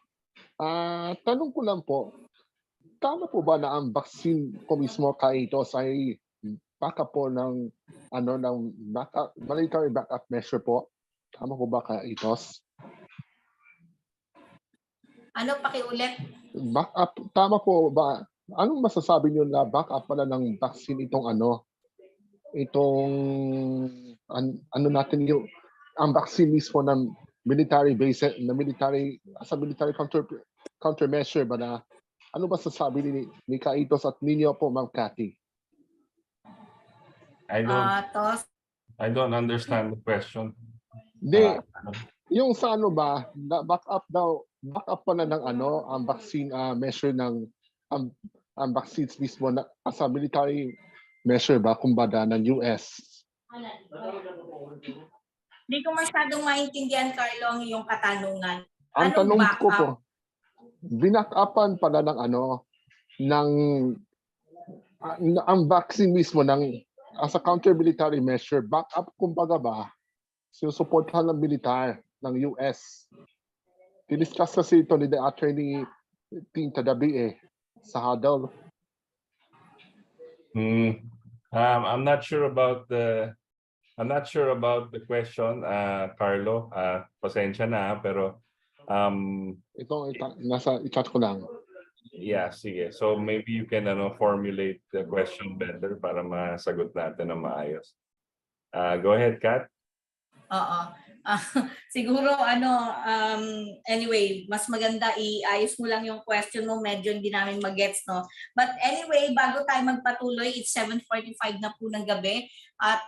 Tanong ko lang po, tama po ba na ang vaccine ko mismo kaitos ay backup po ng military backup measure po? Tama po ba kaitos? Ano, pakiulit? Backup, tama po ba? Anong masasabi niyo na backup pala ng vaccine itong natin yung ang vaccine mismo ng military base na military countermeasure ba na ano ba sasabi ni Kaitos at ninyo po, Ma'am Cathy? I don't understand the question. Hindi, yung sa ba, backup pala ng ang vaccine measure ng ang vaccines mismo na as a military measure ba kumbaga ng US? Hindi ko masyadong maintindihan, Carlo, ang iyong katanungan. Ang Anong tanong ko backup? po, binackupan pala ng ang vaccine mismo as a counter-military measure, backup kumbaga ba, sinusuportahan ng militar ng US. Diniscuss kasi ito ni the attorney Ting Tadabi sa huddle. I'm not sure about the question, Carlo. Pasensya na, pero Ito nasa i-chat ko lang. yeah, sige. So maybe you can formulate the question better para masagot natin ng maayos. Go ahead, Kat. Oo. Ah, siguro anyway, mas maganda iayos mo lang yung question mo, medyo hindi namin magets, no? But anyway, bago tayo magpatuloy, it's 7:45 na po ng gabi at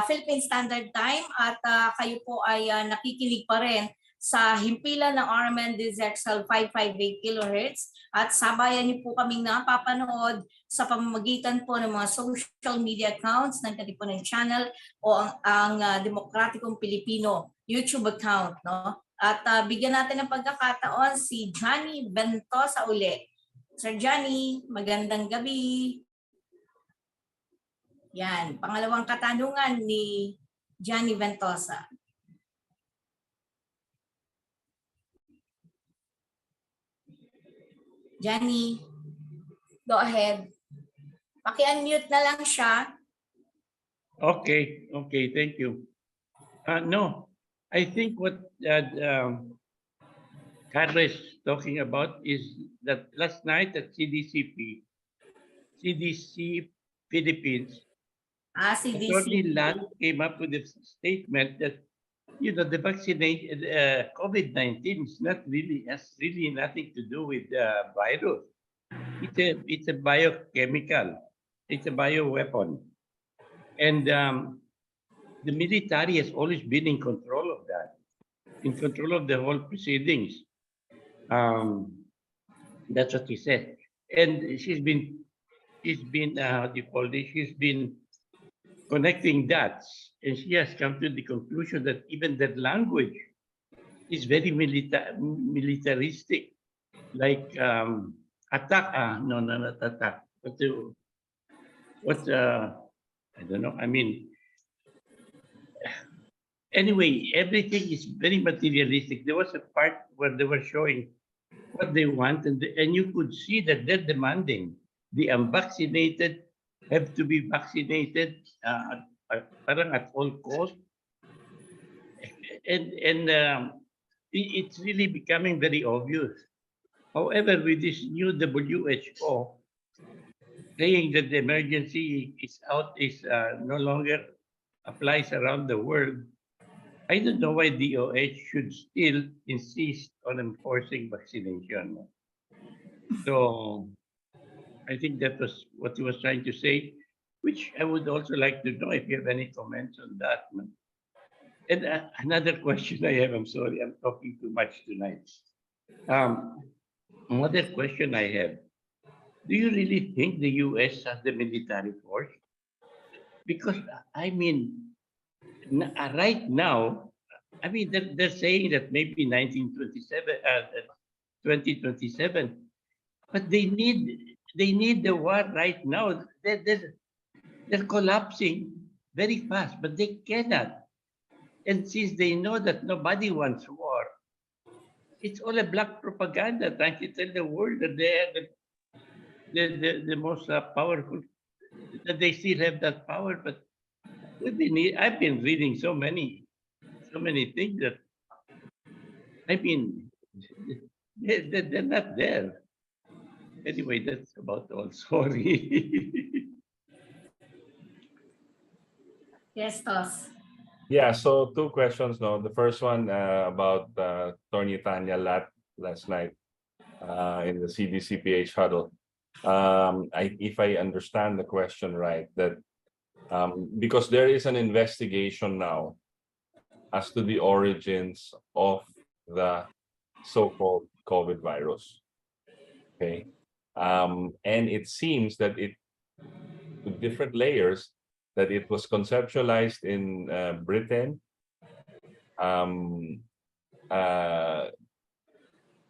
Philippine Standard Time at kayo po ay nakikinig pa rin sa himpilan ng RMN DZXL 558 kHz at sabayan niyo po kaming napapanood sa pamamagitan po ng mga social media accounts ng Katipunan Channel o ang Demokratikong Pilipino YouTube account, no? At bigyan natin ng pagkakataon si Johnny Ventosa uli. Sir Johnny, magandang gabi. Yan, pangalawang katanungan ni Johnny Ventosa. Johnny, go ahead. Paki-unmute na lang siya. Okay, thank you. No, I think what Carla is talking about is that last night at CDC Philippines, Attorney CDC. Lan came up with a statement that the vaccination, COVID-19 is not really has really nothing to do with the virus. It's a biochemical. It's a bioweapon, and the military has always been in control of that, in control of the whole proceedings. That's what he said, and she's been how do you call this? She's been connecting dots, and she has come to the conclusion that even their language is very militaristic, like attack. No, not attack. I don't know. I mean, anyway, everything is very materialistic. There was a part where they were showing what they want, and you could see that they're demanding the unvaccinated have to be vaccinated parang at all cost, and it's really becoming very obvious. However, with this new WHO saying that the emergency is no longer applies around the world, I don't know why DOH should still insist on enforcing vaccination. So I think that was what he was trying to say, which I would also like to know if you have any comments on that. And another question I have, I'm sorry, I'm talking too much tonight. Another question I have, do you really think the US has the military force? Because, I mean, right now, I mean, they're saying that maybe 2027, but they need the war right now. They're collapsing very fast, but they cannot. And since they know that nobody wants war, it's all a black propaganda trying to tell the world that they are the most powerful, that they still have that power. But I've been reading so many things that, I mean, they're not there. Anyway, that's about all. Sorry. Yes, Tos. Yeah, so two questions. No, the first one about Tony Tanya Lat last night in the CDCPH huddle. If I understand the question right, that because there is an investigation now as to the origins of the so-called COVID virus. Okay, and it seems that with different layers, that it was conceptualized in Britain,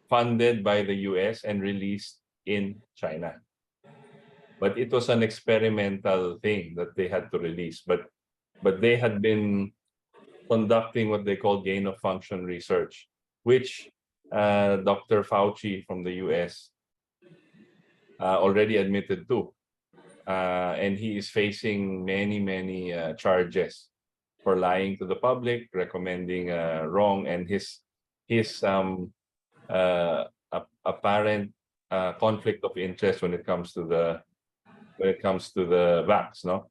funded by the US and released in China. But it was an experimental thing that they had to release. But they had been conducting what they call gain of function research, which Dr. Fauci from the US already admitted to. And he is facing many charges for lying to the public, recommending wrong, and his apparent conflict of interest when it comes to the vax. No,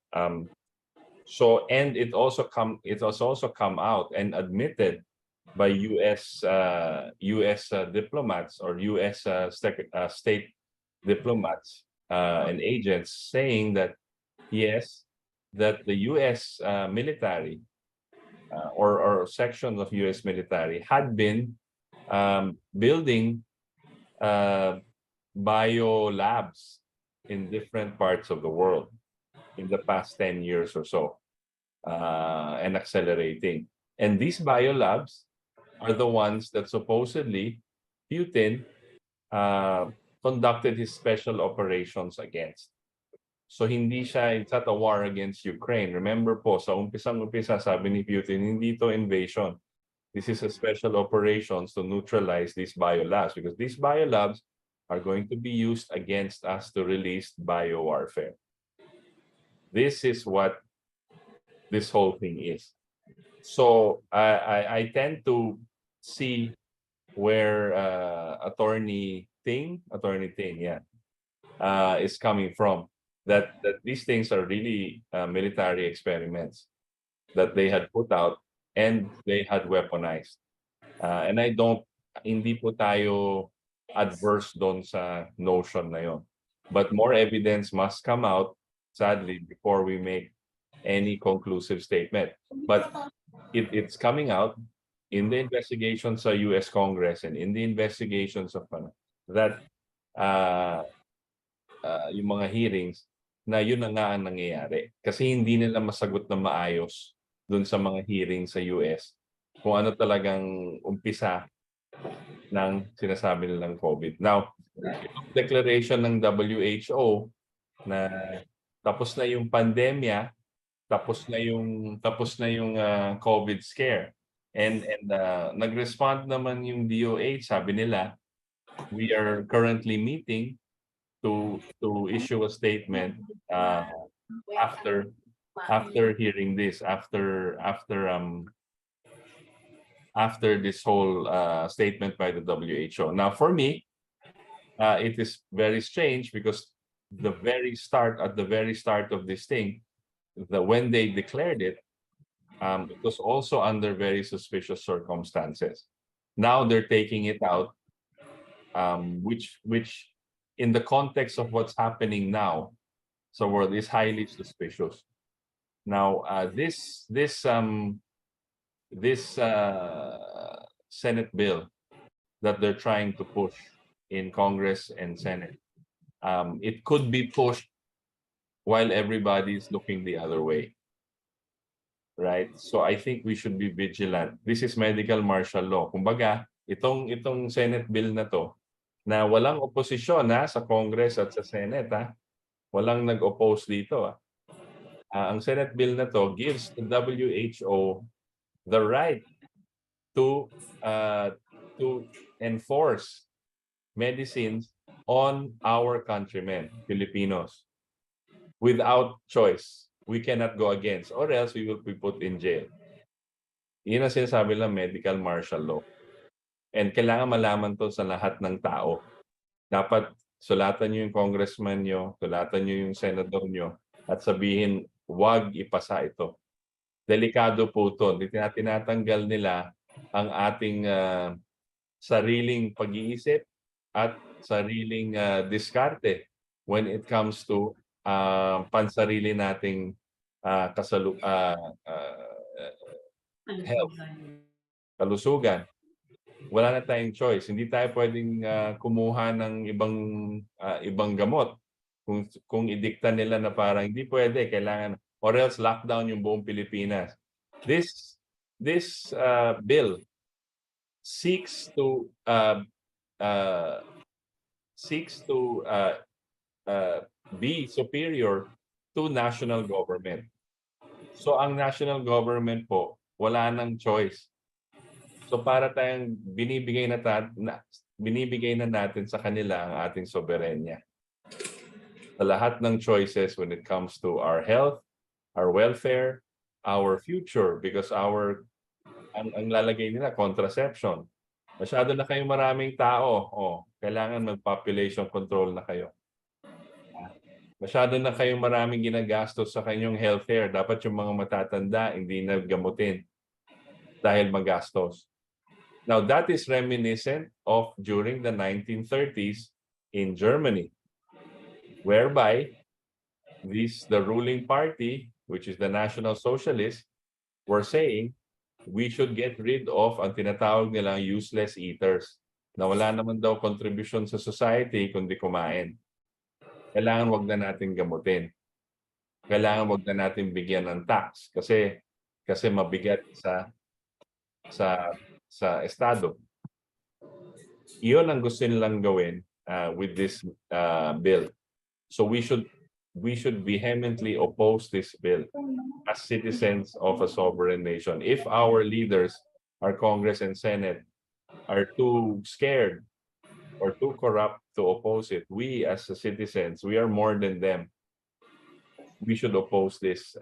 So, and it has also come out and admitted by U.S. Diplomats or U.S. State diplomats and agents saying that yes, that the U.S. Military or sections of U.S. military had been building bio labs in different parts of the world in the past 10 years or so, and accelerating. And these bio labs are the ones that supposedly Putin conducted his special operations against. So hindi siya, it's not a war against Ukraine. Remember po, sa umpisang-umpisa sabi ni Putin, hindi to invasion. This is a special operations to neutralize these biolabs because these biolabs are going to be used against us to release biowarfare. This is what this whole thing is. So I tend to see where Attorney Ting, is coming from. That these things are really military experiments that they had put out and they had weaponized. And hindi po tayo adverse doon sa notion na yon. But more evidence must come out, sadly, before we make any conclusive statement. But it's coming out in the investigations sa US Congress and in the investigations of that yung mga hearings na yun na nga ang nangyayari. Kasi hindi nila masagot na maayos dun sa mga hearings sa US kung ano talagang umpisa ng sinasabi nilang COVID. Now, yung declaration ng WHO na tapos na yung pandemya, tapos na yung COVID scare. And nag-respond naman yung DOH, sabi nila, we are currently meeting to issue a statement after hearing this, after this whole statement by the WHO. Now, for me, it is very strange because at the very start of this thing, when they declared it, it was also under very suspicious circumstances. Now they're taking it out, which in the context of what's happening now, the world is highly suspicious. Now, this Senate bill that they're trying to push in Congress and Senate, it could be pushed while everybody's looking the other way. Right? So I think we should be vigilant. This is medical martial law. Kumbaga, itong Senate bill na to, na walang oposisyon sa Congress at sa Senate, walang nag-oppose dito. Ang Senate bill na to gives the WHO the right to enforce medicines on our countrymen, Filipinos, without choice. We cannot go against, or else we will be put in jail. Yun ang sinasabi lang medical martial law. And kailangan malaman to sa lahat ng tao. Dapat sulatan nyo yung congressman nyo, sulatan nyo yung senador nyo, at sabihin, wag ipasa ito. Delikado po ito. Tinatanggal nila ang ating sariling pag-iisip at sariling diskarte when it comes to pansarili nating health, kalusugan. Wala na tayong choice. Hindi tayo pwedeng kumuha ng ibang gamot kung idikta nila na parang hindi pwede, kailangan, or else lockdown yung buong Pilipinas. This bill seeks to be superior to national government. So ang national government po, wala nang choice. So para tayong binibigay na natin sa kanila ang ating soberenya. Sa lahat ng choices when it comes to our health, our welfare, our future, because ang lalagay nila contraception. Masyado na kayong maraming tao. Kailangan mag-population control na kayo. Masyado na kayong maraming ginagastos sa kanyang healthcare. Dapat yung mga matatanda hindi na gamutin dahil magastos. Now, that is reminiscent of during the 1930s in Germany, whereby the ruling party, which is the National Socialists, were saying we should get rid of ang tinatawag nilang useless eaters na wala naman daw contribution sa society kundi kumain. Kailangan wag na natin gamutin. Kailangan wag na natin bigyan ng tax kasi mabigat sa estado. Iyon ang gusto nilang gawin with this bill. So we should vehemently oppose this bill as citizens of a sovereign nation. If our leaders, our Congress and Senate, are too scared or too corrupt to oppose it, we as citizens, we are more than them. We should oppose this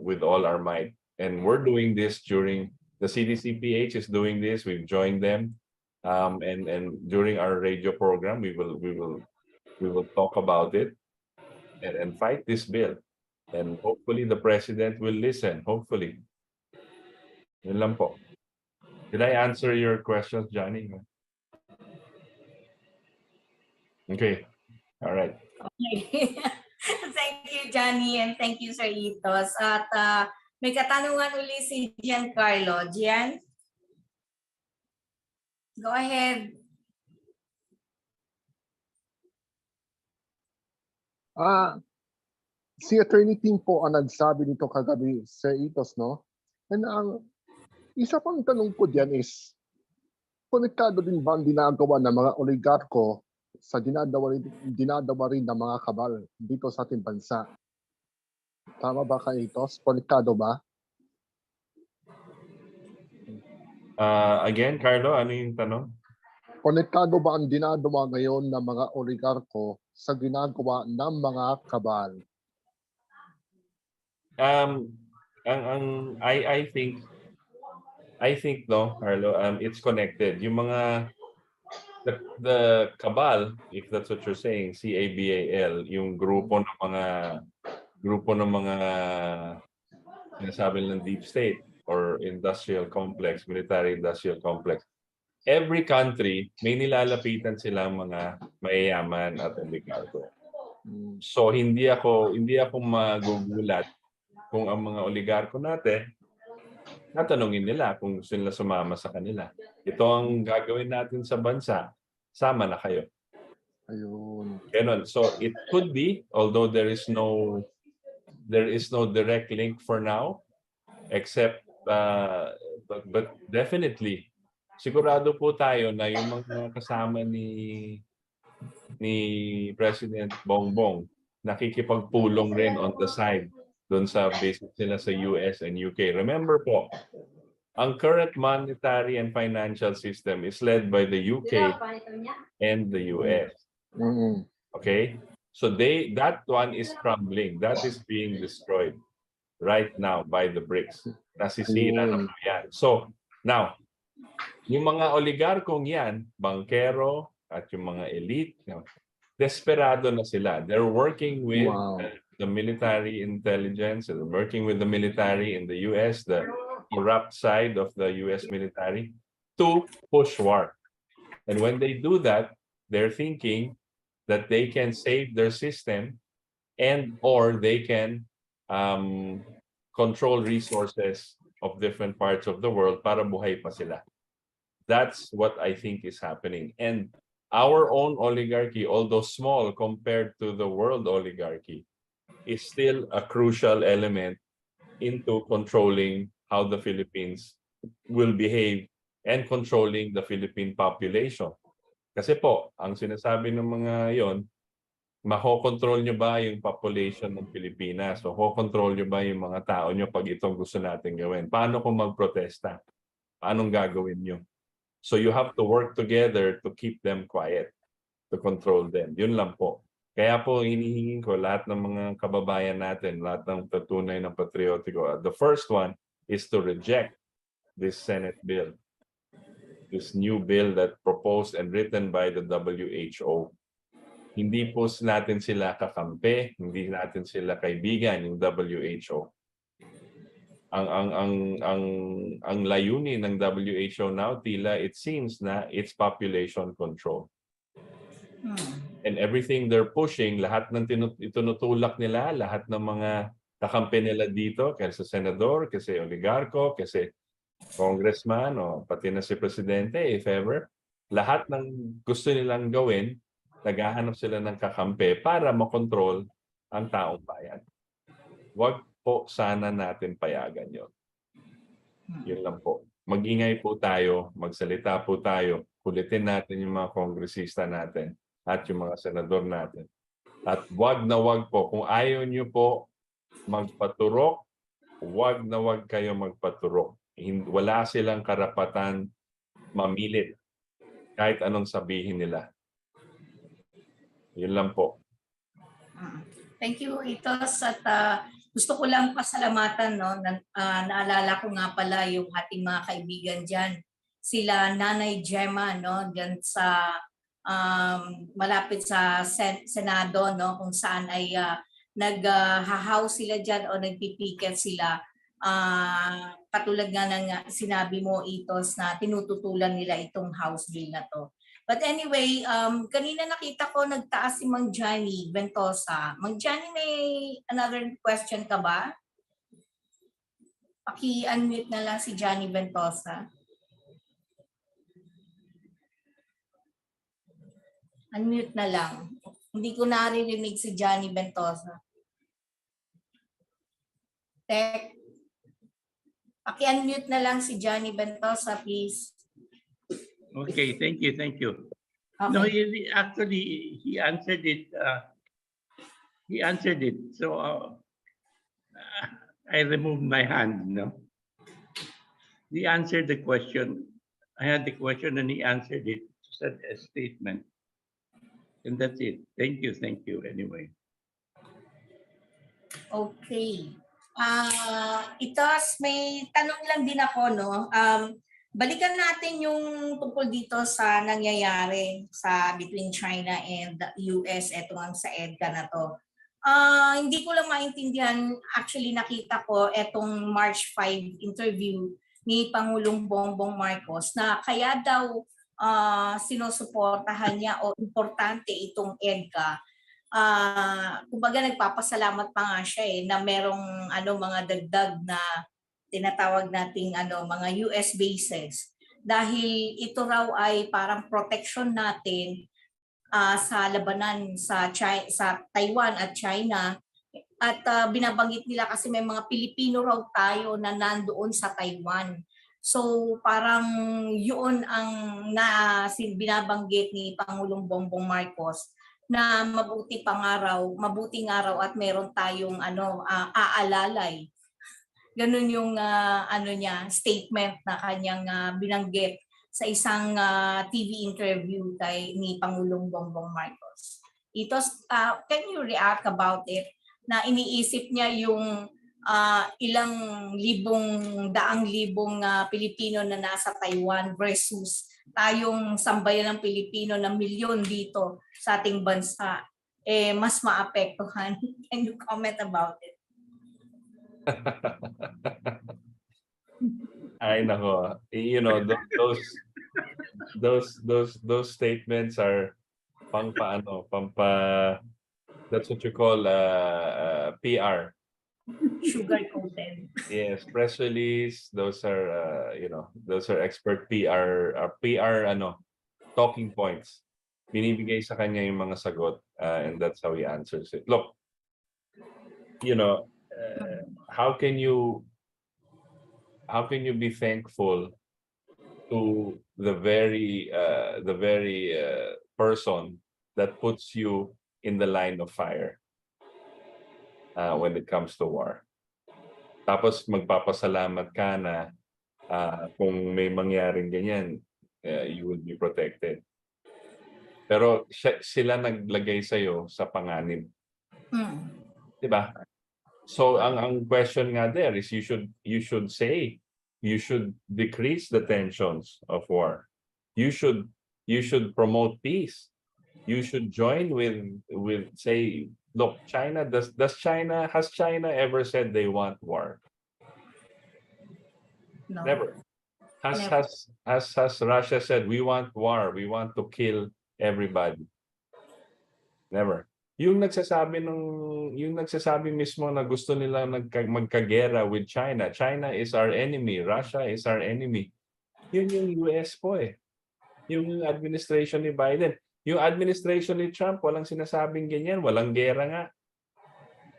with all our might. And we're doing this during the CDCPH is doing this. We've joined them, and during our radio program, we will talk about it and fight this bill. And hopefully the president will listen. Hopefully. Yun lang po. Did I answer your questions, Johnny? Okay. All right. Okay. Thank you, Johnny, and thank you, Sir Itos. At may katanungan uli si Giancarlo. Gian? Go ahead. Si Attorney Tim po ang nagsabi nito kagabi, Sir Itos, no? And ang isa pang tanong ko diyan is, konektado din ba ang ginagawa ng mga oligarko sa dinadawa rin ng mga kabal dito sa ating bansa? Tama ba kayo, Itos? Konektado ba? Again, Carlo, ano yung tanong? Konektado ba ang dinadawa ngayon ng mga oligarko sa ginagawa ng mga kabal? I think no, Carlo, it's connected. Yung mga the cabal, if that's what you're saying, CABAL, yung grupo ng mga sinasabi ng deep state or industrial complex, military industrial complex. Every country may nilalapitan silang mga mayayaman at oligarko. So hindi ako magugulat kung ang mga oligarko natin tatanungin nila kung gusto nila sumama sa kanila. Ito ang gagawin natin sa bansa, sama na kayo. Ayun. Ganon. So it could be, although there is no direct link for now, except but definitely sigurado po tayo na yung mga kasama ni President Bongbong nakikipagpulong rin on the side doon sa basic nila sa US and UK. Remember po, ang current monetary and financial system is led by the UK and the US. Okay? So that one is crumbling. That is being destroyed right now by the BRICS. Nasisira na po yan. So, now, yung mga oligarkong yan, bankero at yung mga elite, desperado na sila. They're working with the military intelligence, they're working with the military in the US, the corrupt side of the US military, to push war. And when they do that, they're thinking that they can save their system and or they can control resources of different parts of the world para buhay pa sila. That's what I think is happening. And our own oligarchy, although small compared to the world oligarchy, is still a crucial element into controlling how the Philippines will behave and controlling the Philippine population. Kasi po, ang sinasabi ng mga yon, makokontrol nyo ba yung population ng Pilipinas? Makokontrol nyo ba yung mga tao nyo pag itong gusto natin gawin? Paano kung magprotesta? Paanong gagawin nyo? So you have to work together to keep them quiet, to control them. Yun lang po. Kaya po hinihingin ko lahat ng mga kababayan natin, lahat ng patunay ng patriotiko. The first one is to reject this Senate bill, this new bill that proposed and written by the WHO. Hindi po natin sila kakampi, hindi natin sila kaibigan, yung WHO. Ang layunin ng WHO now, tila it seems na it's population control. And everything they're pushing, lahat ng itinutulak nila, lahat ng mga kakampi nila dito, kasi senador, kasi oligarko, kasi congressman, o pati na si presidente, if ever, lahat ng gusto nilang gawin, naghahanap sila ng kakampi para makontrol ang taong bayan. Wag po sana natin payagan yon. Yun lang po. Mag-ingay po tayo, magsalita po tayo, kulitin natin yung mga kongresista natin at yung mga senador natin. At wag na wag po, kung ayaw nyo po magpaturok, wag na wag kayo magpaturok. Wala silang karapatan mamilit kahit anong sabihin nila. Yun lang po. Thank you, Itos. At gusto ko lang pasalamatan, no? Naalala ko nga pala yung ating mga kaibigan dyan. Sila Nanay Gemma, no? Dyan sa malapit sa Senado, no? Kung saan ay nag-house sila dyan o nagpipiket sila. Katulad nga ng sinabi mo, Itos, na tinututulan nila itong House Bill na to. But anyway, kanina nakita ko nagtaas si Mang Johnny Ventosa. Mang Johnny, may another question ka ba? Paki-unmute na lang si Johnny Ventosa. Unmute na lang. Hindi ko naririnig si Johnny Ventosa. Tek. Paki-unmute na lang si Johnny Ventosa, please. Okay, thank you. Okay. No, he answered it. He answered it. So I removed my hand. No, he answered the question. I had the question and he answered it. Said a statement, and that's it. Thank you. Anyway. Okay. Itos, may tanong lang din ako, no? Balikan natin yung tungkol dito sa nangyayari sa between China and the US, eto nga sa EDCA na to. Hindi ko lang maintindihan, actually nakita ko etong March 5 interview ni Pangulong Bongbong Marcos na kaya daw sinusuportahan niya o importante itong EDCA. Kumbaga nagpapasalamat pa nga siya na merong mga dagdag na tinatawag nating mga US bases dahil ito raw ay parang protection natin sa labanan sa Taiwan at China at binabanggit nila kasi may mga Pilipino raw tayo na nandoon sa Taiwan. So parang yun ang binabanggit ni Pangulong Bongbong Marcos na mabuti nga raw at meron tayong aalalay. Ganun yung niya, statement na kanyang binanggit sa isang TV interview ni Pangulong Bongbong Marcos. Can you react about it? Na iniisip niya yung ilang daang libong Pilipino na nasa Taiwan versus tayong sambayan ng Pilipino na milyon dito sa ating bansa, mas maapektuhan. Can you comment about it? Ay nako, those statements are that's what you call PR. Sugar coated. Yes, press release, those are those are expert PR talking points. Binibigay sa kanya yung mga sagot and that's how he answers it. Look, how can you be thankful to the very person that puts you in the line of fire when it comes to war? Tapos magpapasalamat ka na kung may mangyaring ganyan, you will be protected. Pero sila naglagay sa'yo sa panganib. Diba? So ang question nga there is you should decrease the tensions of war. You should promote peace. you should join with say, look, China has China ever said they want war? No. Never. Has Never. has Russia said we want war, we want to kill everybody? Never. Yung nagsasabi mismo na gusto nila magkagera with China. China is our enemy, Russia is our enemy. Yun yung US po eh. Yung administration ni Biden. Yung administration ni Trump, walang sinasabing ganyan, walang gera nga.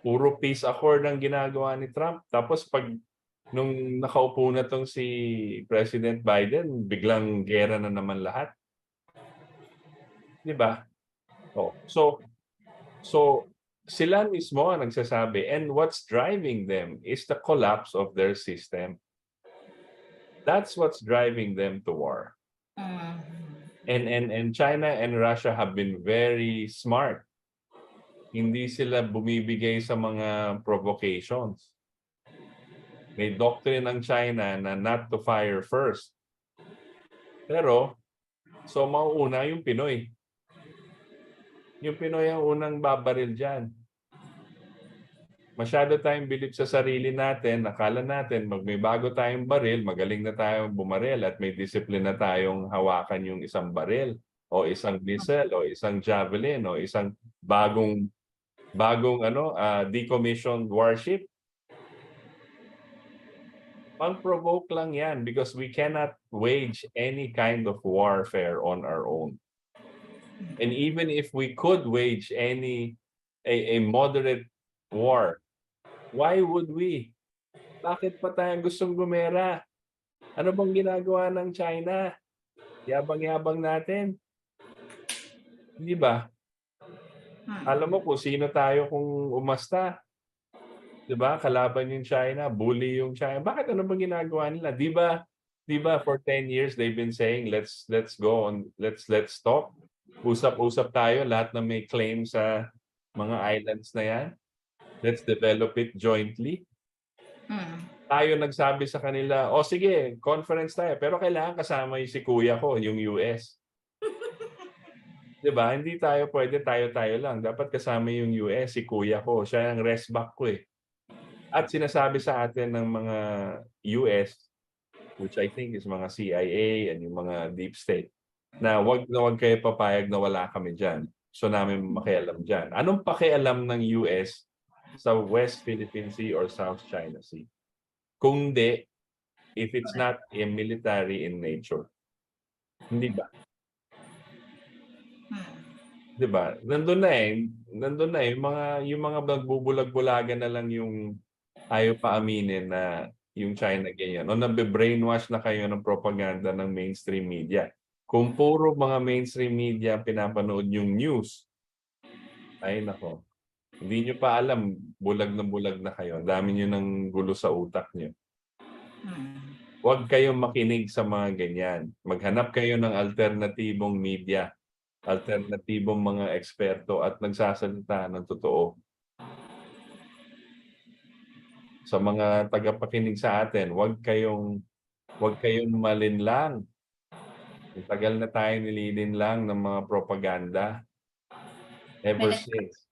Puro peace accord ang ginagawa ni Trump. Tapos pag nung nakaupo na tong si President Biden, biglang gera na naman lahat. 'Di ba? Oh, so sila mismo ang nagsasabi, and what's driving them is the collapse of their system. That's what's driving them to war. And China and Russia have been very smart. Hindi sila bumibigay sa mga provocations. May doctrine ng China na not to fire first. Pero, so mauuna yung Pinoy. Yung Pinoy ang unang babaril dyan. Masyado tayong bilib sa sarili natin, akala natin may bago tayong baril, magaling na tayong bumaril at may discipline na tayong hawakan yung isang baril o isang missile o isang javelin o isang bagong decommissioned warship. Pang-provoke lang yan because we cannot wage any kind of warfare on our own. And even if we could wage a moderate war, why would we? Bakit pa tayong gustong gumera? Ano bang ginagawa ng China? Yabang-yabang natin. Hindi ba? Alam mo kung sino tayo kung umasta. 'Di ba? Kalaban yung China, bully yung China. Bakit ano bang ginagawa nila? 'Di ba for 10 years they've been saying let's go on, let's stop. Usap-usap tayo lahat na may claim sa mga islands na 'yan. Let's develop it jointly. Tayo nagsabi sa kanila, "O sige, conference tayo, pero kailangan kasama yung si kuya ko, yung US." 'Di ba? Hindi tayo pwede tayo lang. Dapat kasama yung US, si kuya ko. Siya ang rest back ko eh. At sinasabi sa atin ng mga US, which I think is mga CIA and yung mga deep state, na wag kayo papayag na wala kami dyan. So namin makialam dyan. Anong pakialam ng US sa West Philippine Sea or South China Sea? Kung di, if it's not military in nature. Hindi ba? Di ba? Nandun na yung mga nagbubulag-bulagan na lang yung ayaw pa aminin na yung China ganyan. O nabe-brainwash na kayo ng propaganda ng mainstream media. Kung puro mga mainstream media pinapanood yung news, ay nako, hindi nyo pa alam, bulag na kayo. Ang dami nyo ng gulo sa utak nyo. Huwag kayong makinig sa mga ganyan. Maghanap kayo ng alternatibong media, alternatibong mga eksperto at nagsasalita ng totoo. Sa mga tagapakinig sa atin, huwag kayong malinlang. Tagal na tayo nililinlang ng mga propaganda. Ever since.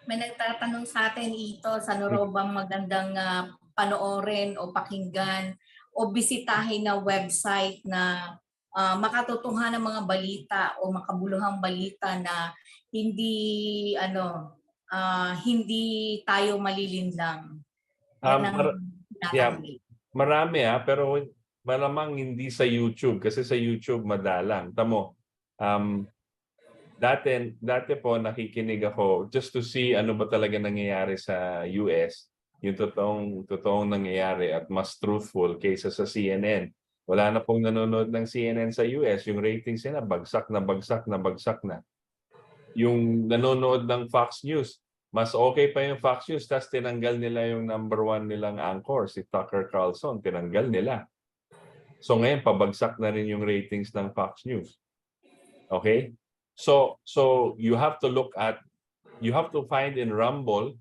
May nagtatanong sa atin ito, sa ano raw bang magandang panoorin o pakinggan o bisitahin na website na makatotohanan ng mga balita o makabuluhang balita na hindi tayo malilinlang. Marami pero malamang hindi sa YouTube kasi sa YouTube madalang. Tamo, dati po nakikinig ako just to see ano ba talaga nangyayari sa US, yung totoong nangyayari at mas truthful kaysa sa CNN. Wala na pong nanonood ng CNN sa US, yung ratings nila bagsak na. Yung nanonood ng Fox News, mas okay pa yung Fox News, tas tinanggal nila yung #1 nilang anchor, si Tucker Carlson, tinanggal nila. So ngayon, pabagsak na rin yung ratings ng Fox News. Okay? So you have to find in Rumble,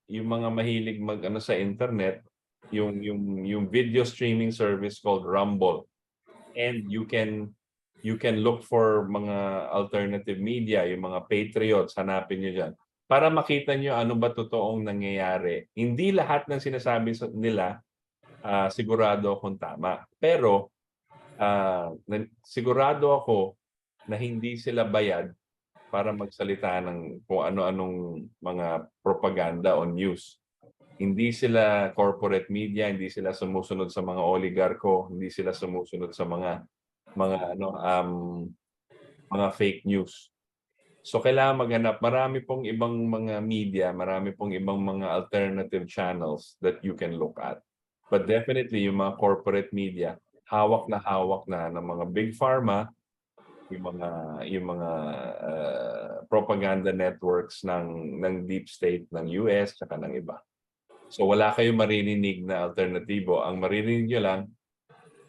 yung mga mahilig sa internet, yung video streaming service called Rumble. And you can You can look for mga alternative media, yung mga patriots, hanapin nyo dyan. Para makita nyo ano ba totoong nangyayari. Hindi lahat ng sinasabi nila sigurado akong tama. Pero sigurado ako na hindi sila bayad para magsalita ng kung ano-anong mga propaganda o news. Hindi sila corporate media, hindi sila sumusunod sa mga oligarko, hindi sila sumusunod sa mga fake news. So kailangan maghanap, marami pong ibang mga media, marami pong ibang mga alternative channels that you can look at. But definitely yung mga corporate media, hawak na ng mga big pharma, yung mga propaganda networks ng deep state ng US at ng iba. So wala kayong maririnig na alternatibo. Ang maririnig nyo lang,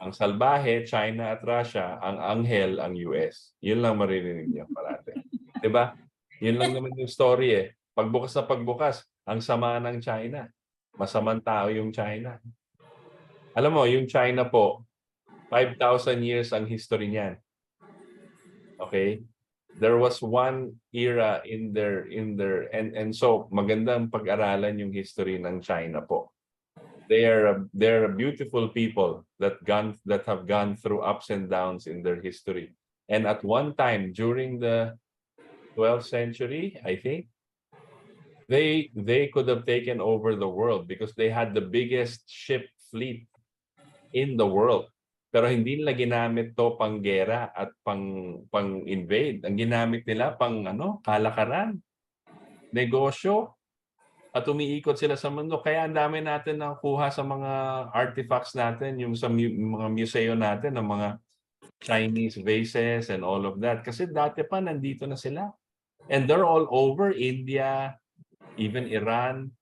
ang salbahe, China at Russia, ang anghel, ang US. Yun lang maririnig niyo parati. Diba? Yun lang naman yung story eh. Pagbukas na pagbukas, ang sama ng China. Masamang tao yung China. Alam mo, yung China po, 5,000 years ang history niyan. Okay? There was one era in their and so magandang pag-aralan yung history ng China po. They're beautiful people that have gone through ups and downs in their history. And at one time during the 12th century, I think, they could have taken over the world because they had the biggest ship fleet in the world. Pero hindi nila ginamit to pang gera at pang invade. Ang ginamit nila pang kalakaran, negosyo. At umiikot sila sa mundo. Kaya ang dami natin nakuha sa mga artifacts natin, yung sa mga museo natin, ng mga Chinese vases and all of that. Kasi dati pa nandito na sila. And they're all over India, even Iran,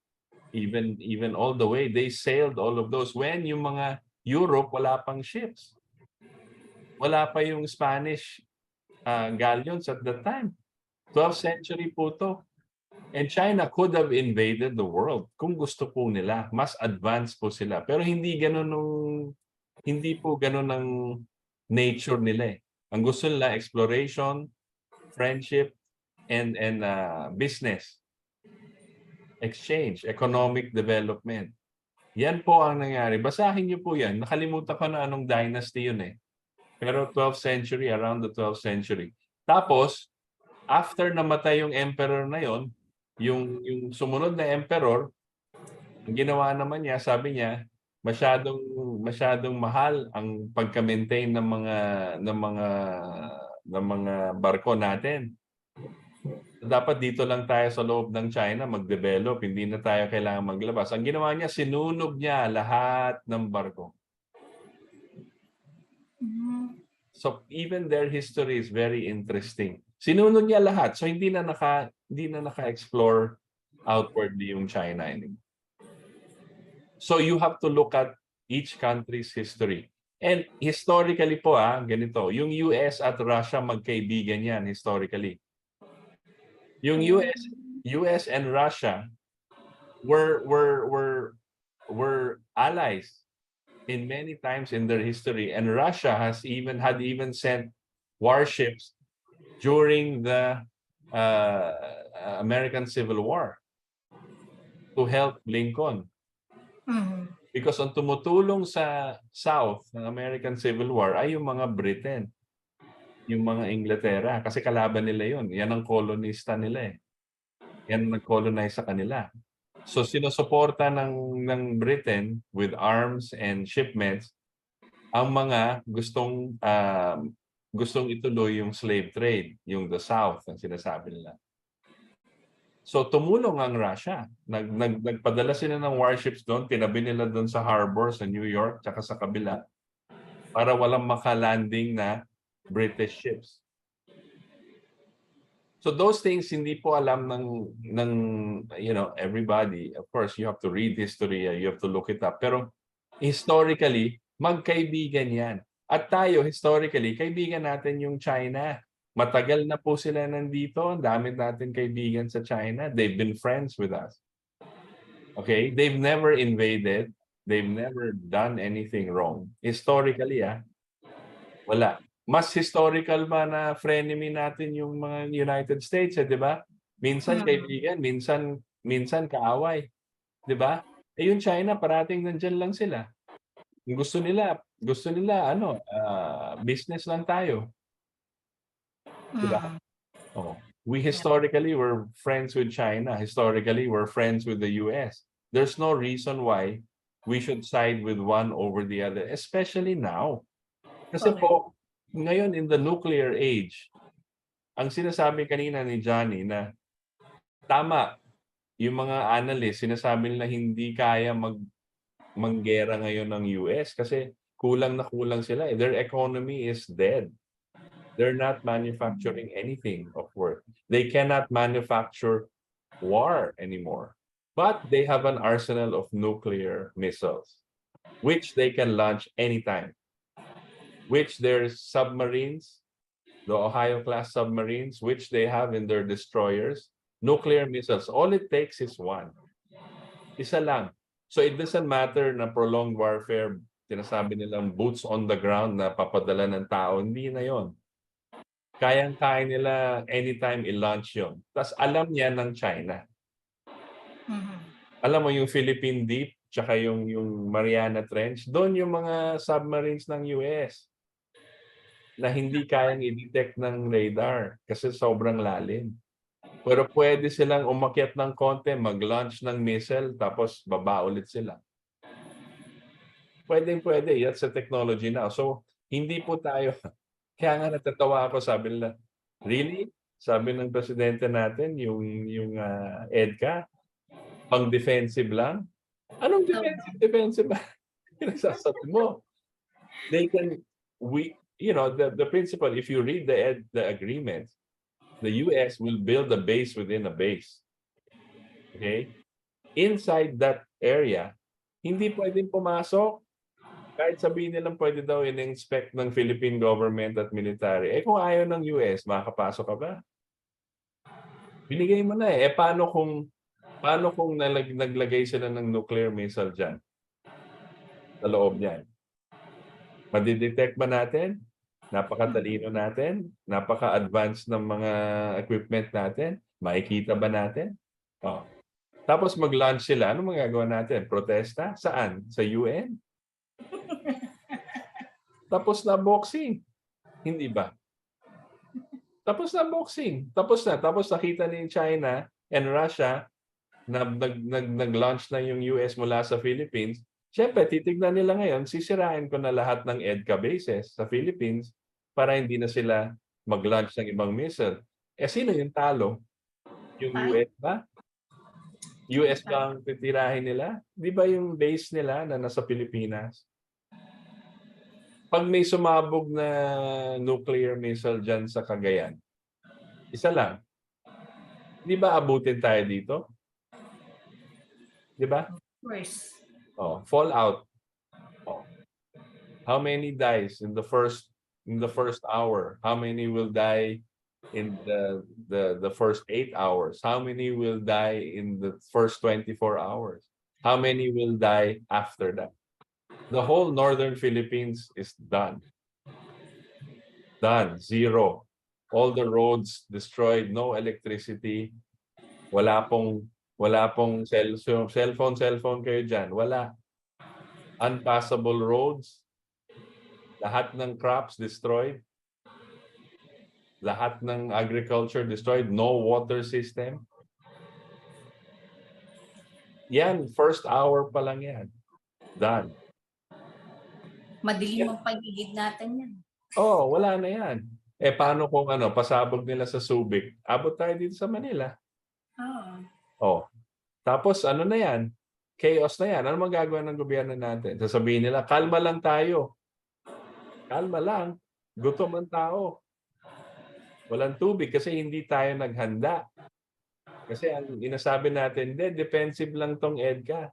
even all the way. They sailed all of those. When yung mga Europe, wala pang ships. Wala pa yung Spanish galleons at that time. 12th century po to. And China could have invaded the world kung gusto po nila. Mas advanced po sila. Pero hindi po ganun ang nature nila eh. Ang gusto nila, exploration, friendship, and business. Exchange, economic development. Yan po ang nangyari. Basahin niyo po yan. Nakalimutan ko na anong dynasty yun eh. Pero 12th century, around the 12th century. Tapos, after namatay yung emperor na yon, yung sumunod na emperor, ang ginawa naman niya, sabi niya, masyadong mahal ang pagka-maintain ng mga barko natin. Dapat dito lang tayo sa loob ng China mag-develop, hindi na tayo kailangan maglabas. Ang ginawa niya, sinunog niya lahat ng barko. So even their history is very interesting. Sinunog niya lahat. So hindi na naka-explore outwardly yung China anymore. So you have to look at each country's history. And historically po ganito, yung US at Russia magkaibigan yan historically. Yung US and Russia were allies in many times in their history, and Russia had even sent warships during the American Civil War to help Lincoln. Because ang tumutulong sa South ng American Civil War ay yung mga Britain, yung mga Inglaterra, kasi kalaban nila yun. Yan ang kolonista nila eh. Yan ang nag-colonize sa kanila. So sinusuporta ng Britain with arms and shipments ang mga gustong ituloy yung slave trade, yung the South ang sinasabi nila. So tumulong ang Russia. Nagpadala sila ng warships doon, tinabi nila doon sa harbor sa New York tsaka sa kabila para walang makalanding na British ships. So those things hindi po alam ng everybody. Of course, you have to read history, you have to look it up. Pero historically, magkaibigan yan. At tayo, historically, kaibigan natin yung China. Matagal na po sila nandito. Ang dami natin kaibigan sa China. They've been friends with us. Okay? They've never invaded. They've never done anything wrong. Historically, wala. mas historical ba na frenemy natin yung mga United States, di ba? Minsan kaibigan, minsan kaaway, di ba? Eh yung China parating nandiyan lang sila. Gusto nila business lang tayo, di ba? Oh, we historically were friends with China. Historically, we're friends with the US. There's no reason why we should side with one over the other, especially now. Kasi po, ngayon in the nuclear age, ang sinasabi kanina ni Johnny na tama, yung mga analysts, sinasabi nila hindi kaya manggera ngayon ng US kasi kulang na kulang sila. Their economy is dead. They're not manufacturing anything of worth. They cannot manufacture war anymore. But they have an arsenal of nuclear missiles, which they can launch anytime. Which their submarines, the Ohio-class submarines, which they have in their destroyers, nuclear missiles. All it takes is one. Isa lang. So it doesn't matter na prolonged warfare, sinasabi nilang boots on the ground na papadala ng tao. Hindi na yon. Kayang-kaya nila anytime i-launch yun. Tapos alam niya ng China. Alam mo yung Philippine Deep, tsaka yung Mariana Trench, doon yung mga submarines ng US na hindi kayang i-detect ng radar kasi sobrang lalim. Pero pwede silang umakyat ng konti, mag-launch ng missile, tapos baba ulit sila. Pwede. That's the technology now. So, hindi po tayo... Kaya nga natatawa ako, sabi nila, really? Sabi ng presidente natin, yung EDCA, pang defensive lang? Anong defensive? Pinasasabi mo. They can, the principle, if you read the agreement, the US will build a base within a base. Okay? Inside that area, hindi pwedeng pumasok. Kahit sabihin nilang pwede daw in-inspect ng Philippine government at military. Eh kung ayaw ng US, makakapasok ka ba? Binigay mo na eh. Paano kung naglagay sila ng nuclear missile dyan? Sa loob niyan. Madidetect ba natin? Napakatalino natin? Napaka-advanced ng mga equipment natin? Makikita ba natin? Oh. Tapos mag-launch sila. Ano magagawa natin? Protesta? Saan? Sa UN? Tapos na boxing. Hindi ba? Tapos na boxing. Tapos nakita ni China and Russia na nag-launch na yung US mula sa Philippines. Siyempre, titignan nila ngayon, sisirain ko na lahat ng EDCA bases sa Philippines para hindi na sila mag-launch ng ibang missile. Eh, sino yung talo? Yung US ba? US ba ang titirahin nila? Di ba yung base nila na nasa Pilipinas? Pag may sumabog na nuclear missile dyan sa Cagayan, isa lang. Di ba abutin tayo dito? Di ba? Of course. Oh, fallout. Oh. How many dies in the first hour? How many will die in the first 8 hours? How many will die in the first 24 hours? How many will die after that? The whole northern Philippines is done. Done. Zero. All the roads destroyed. No electricity. Wala pong cellphone kayo dyan. Wala. Unpassable roads. Lahat ng crops destroyed. Lahat ng agriculture destroyed. No water system. Yan, first hour pa lang yan. Done. Madilim ang paligid natin yan. Oh, wala na yan. Eh, paano kung pasabog nila sa Subic? Abot tayo dito sa Manila. Oh. Tapos ano na yan? Chaos na yan. Ano magagawa ng gobyerno natin? Sasabihin nila, kalma lang tayo. Kalma lang. Gutom ang tao. Walang tubig kasi hindi tayo naghanda. Kasi ang inasabi natin, defensive lang tong EDCA.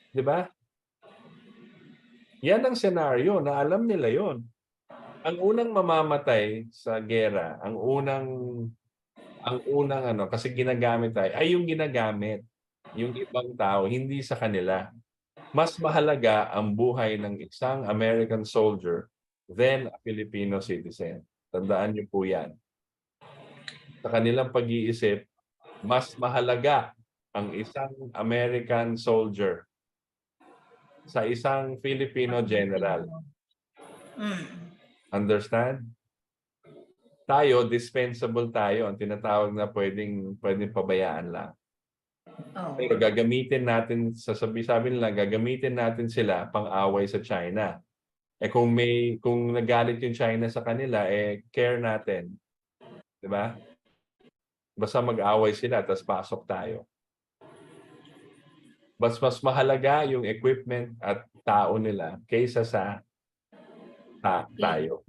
Di ba? Yan ang senaryo na alam nila yon. Ang unang mamamatay sa gera, ang unang kasi ginagamit tayo, ay yung ginagamit yung ibang tao, hindi sa kanila. Mas mahalaga ang buhay ng isang American soldier then a Filipino citizen. Tandaan niyo po yan. Sa kanilang pag-iisip, mas mahalaga ang isang American soldier sa isang Filipino general. Understand? Tayo, dispensable tayo. Ang tinatawag na pwedeng pabayaan lang. Pero gagamitin natin, sabi nila, gagamitin natin sila pang-away sa China. Kung nagalit yung China sa kanila, care natin. 'Di ba? Basta mag-away sila, tapos pasok tayo. Mas mahalaga yung equipment at tao nila kaysa sa tayo.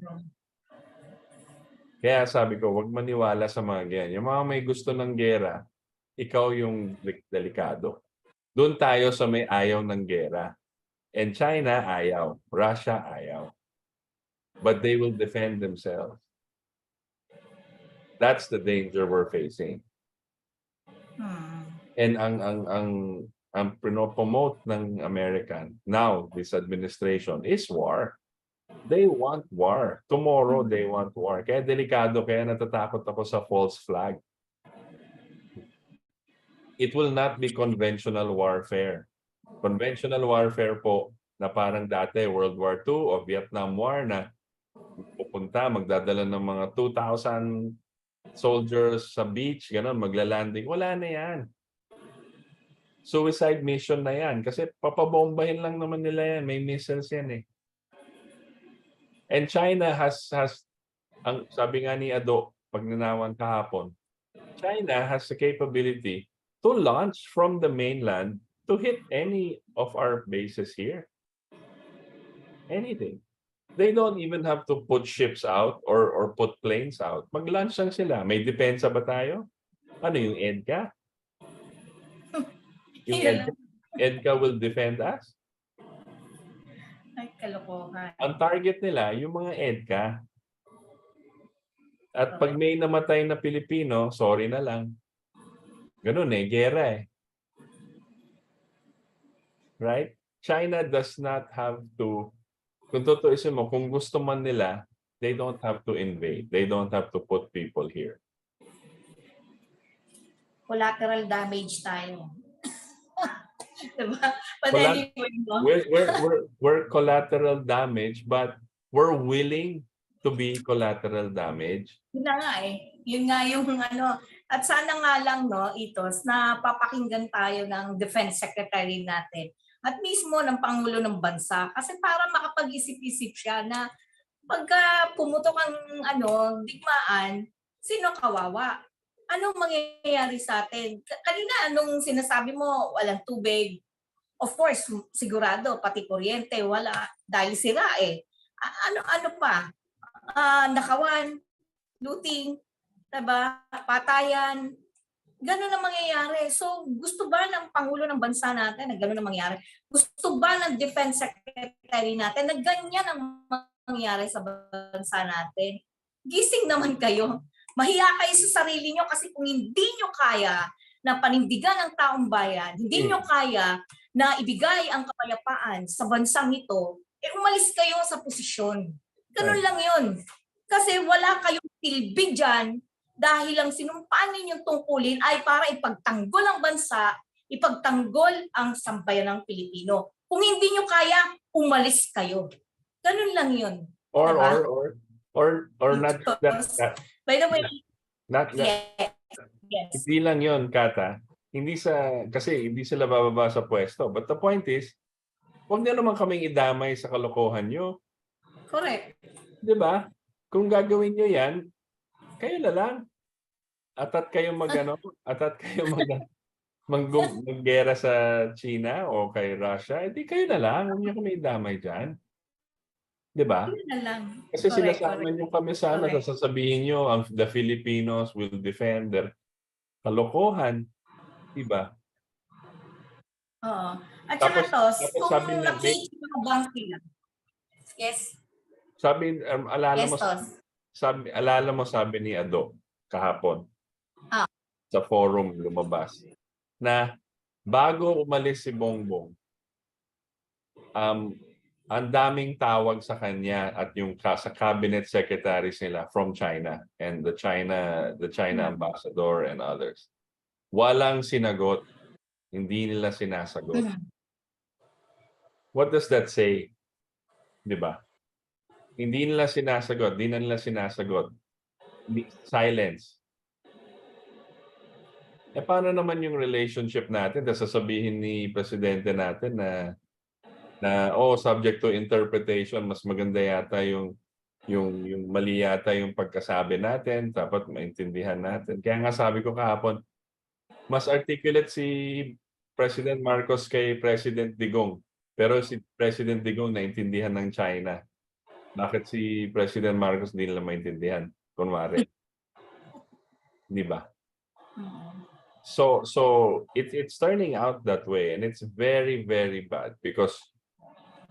Kaya sabi ko, wag maniwala sa mga ganyan. Yung mga may gusto ng gera, ikaw yung delikado. Doon tayo sa may ayaw ng gera. And China, ayaw. Russia, ayaw. But they will defend themselves. That's the danger we're facing. And ang pinopromote ng American, now, this administration, is war. They want war. Tomorrow, they want war. Kaya delikado, kaya natatakot ako sa false flag. It will not be conventional warfare. Conventional warfare po na parang dati World War II o Vietnam War na pupunta, magdadala ng mga 2,000 soldiers sa beach, gano'n, maglalanding. Wala na yan. Suicide mission na yan. Kasi papabombahin lang naman nila yan. May missiles yan eh. And China has ang sabi nga ni Ado, pag nanawan kahapon, China has the capability to launch from the mainland to hit any of our bases here. Anything. They don't even have to put ships out or put planes out. Mag-launch lang sila. May depensa ba tayo? Ano yung EDCA? Yung EDCA will defend us? Ay, kalokohan. Ang target nila, yung mga EDCA. At pag may namatay na Pilipino, sorry na lang. Ganun gera eh. Right? China does not have to, kung tutuusin mo, kung gusto man nila, they don't have to invade. They don't have to put people here. Collateral damage tayo. Diba? But Collat- anyway, no? We're collateral damage, but we're willing to be collateral damage. Yun na nga Yun nga yung ano. At sana nga lang, no, Itos, na papakinggan tayo ng Defense Secretary natin. At mismo ng Pangulo ng Bansa. Kasi para makapag-isip-isip siya na pagka pumutok ang digmaan, sino kawawa? Anong mangyayari sa atin? Kanina, anong sinasabi mo, walang tubig. Of course, sigurado, pati kuryente, wala. Dahil sira Ano pa? Nakawan, looting, diba? Patayan. Ganun ang mangyayari. So, gusto ba ng Pangulo ng Bansa natin na ganun ang mangyayari? Gusto ba ng Defense Secretary natin na ganyan ang mangyayari sa bansa natin? Gising naman kayo. Mahiya kayo sa sarili nyo kasi kung hindi nyo kaya na panindigan ang taong bayan, hindi nyo kaya na ibigay ang kapayapaan sa bansang ito, umalis kayo sa posisyon. Ganun lang yun. Kasi wala kayong tilbig dyan dahil ang sinumpaan ninyong tungkulin ay para ipagtanggol ang bansa, ipagtanggol ang sambayan ng Pilipino. Kung hindi nyo kaya, umalis kayo. Ganun lang yun. Or not that. By the way, yes. Hindi lang yun, Kata. Kasi hindi sila bababa sa pwesto. But the point is, huwag na naman kaming idamay sa kalokohan nyo. Correct. Diba? Kung gagawin nyo yan, kayo na lang. Atat kayo maggera sa China o kay Russia, hindi kayo na lang. Huwag nyo kami idamay dyan. Diba? Kasi sinasama nyo kami sana, sasabihin nyo, the Filipinos will defend their kalokohan. Diba? Oo. At saka kung nakikibang sila. Yes. Alala mo sabi ni Ado kahapon sa forum lumabas na bago umalis si Bongbong, ang daming tawag sa kanya at yung sa cabinet secretaries nila from China and the China ambassador and others. Walang sinagot, hindi nila sinasagot. What does that say? 'Di ba? Hindi nila sinasagot, di na nila sinasagot. Silence. Paano naman yung relationship natin? Tapos sasabihin ni presidente natin subject to interpretation, mas maganda yata yung mali yata yung pagkasabi natin, dapat maintindihan natin. Kaya nga sabi ko kahapon, mas articulate si President Marcos kay President Digong. Pero si President Digong naintindihan ng China. Bakit si President Marcos hindi nila maintindihan? Kunwari. Di ba? So it's turning out that way, and it's very, very bad because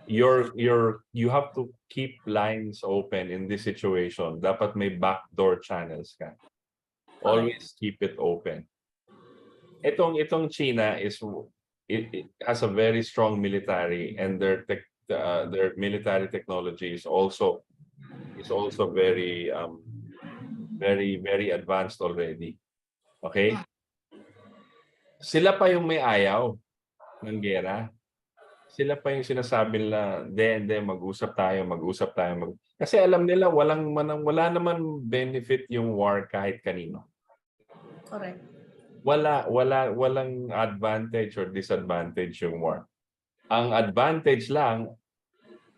you have to keep lines open in this situation. Dapat may backdoor channels ka. Always keep it open. Itong China it has a very strong military, and their military technology is also very very advanced already. Okay? Sila pa yung may ayaw ng gera. Sila pa yung sinasabi nila, hindi, mag-usap tayo. Kasi alam nila wala naman benefit yung war kahit kanino. Correct. Walang advantage or disadvantage yung war. Ang advantage lang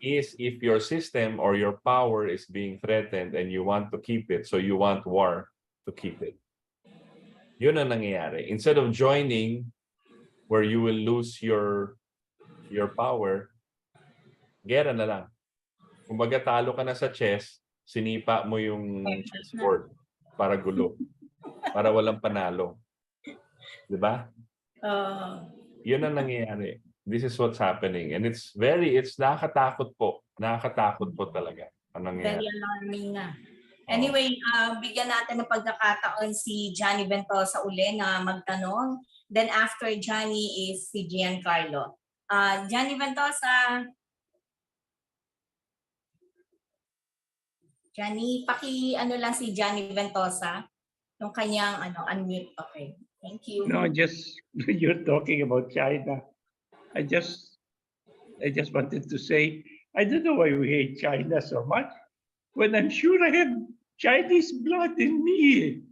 is if your system or your power is being threatened and you want to keep it, so you want war to keep it. Yun ang nangyayari. Instead of joining where you will lose your power, gera na lang. Kumbaga talo ka na sa chess, sinipa mo yung chessboard para gulo. Para walang panalo. Diba? Yun ang nangyayari. This is what's happening. And it's nakakatakot po. Nakakatakot po talaga ang nangyayari. Very alarming na. Anyway, bigyan natin ng pagkakataon si Johnny Ventosa uli na magtanong. Then after Johnny is si Giancarlo. Johnny Ventosa. Johnny, lang si Johnny Ventosa. Yung kanyang unmute. Okay. Thank you. No, just you're talking about China. I just wanted to say, I don't know why we hate China so much, when I'm sure I have Chinese blood in me.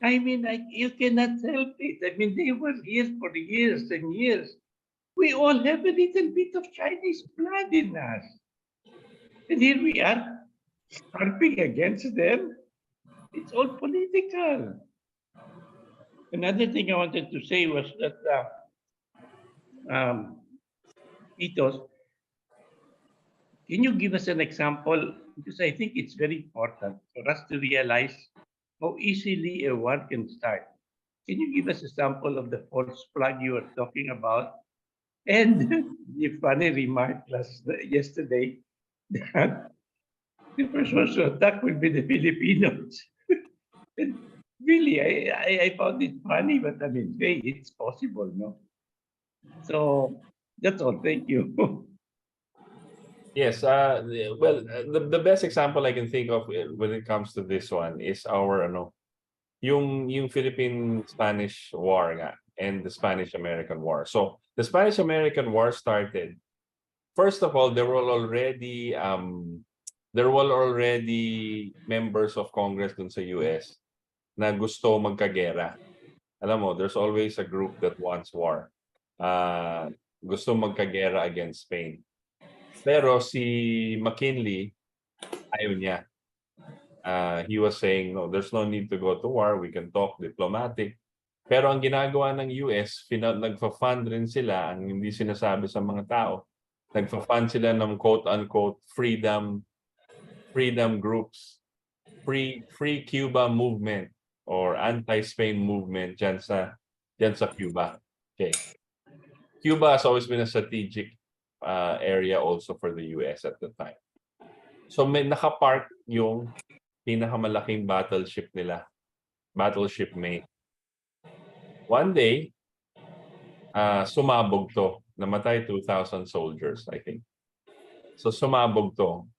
I mean, you cannot help it. I mean, they were here for years and years. We all have a little bit of Chinese blood in us. And here we are, harping against them. It's all political. Another thing I wanted to say was that Itos, can you give us an example? Because I think it's very important for us to realize how easily a war can start. Can you give us a sample of the false flag you were talking about? And the funny remark yesterday that the first ones to attack will be the Filipinos. And really, I found it funny, but I mean, hey, it's possible, no? So that's all. Thank you. Yes. Well, the best example I can think of when it comes to this one is our yung Philippine-Spanish War nga, and the Spanish-American War. So the Spanish-American War started. First of all, there were already members of Congress dun sa US na gusto magkagera. Alam mo, there's always a group that wants war. Gusto magkagera against Spain. Pero si McKinley, ayaw niya. He was saying, no, there's no need to go to war. We can talk diplomatic. Pero ang ginagawa ng US, nagfa-fund rin sila, ang hindi sinasabi sa mga tao, nagfa-fund sila ng quote-unquote freedom groups. Free Cuba movement or anti-Spain movement dyan sa Cuba. Okay. Cuba has always been a strategic area also for the US at the time. So may nakapark yung pinakamalaking battleship nila, battleship mate. One day, sumabog to. Namatay 2,000 soldiers, I think. So sumabog to.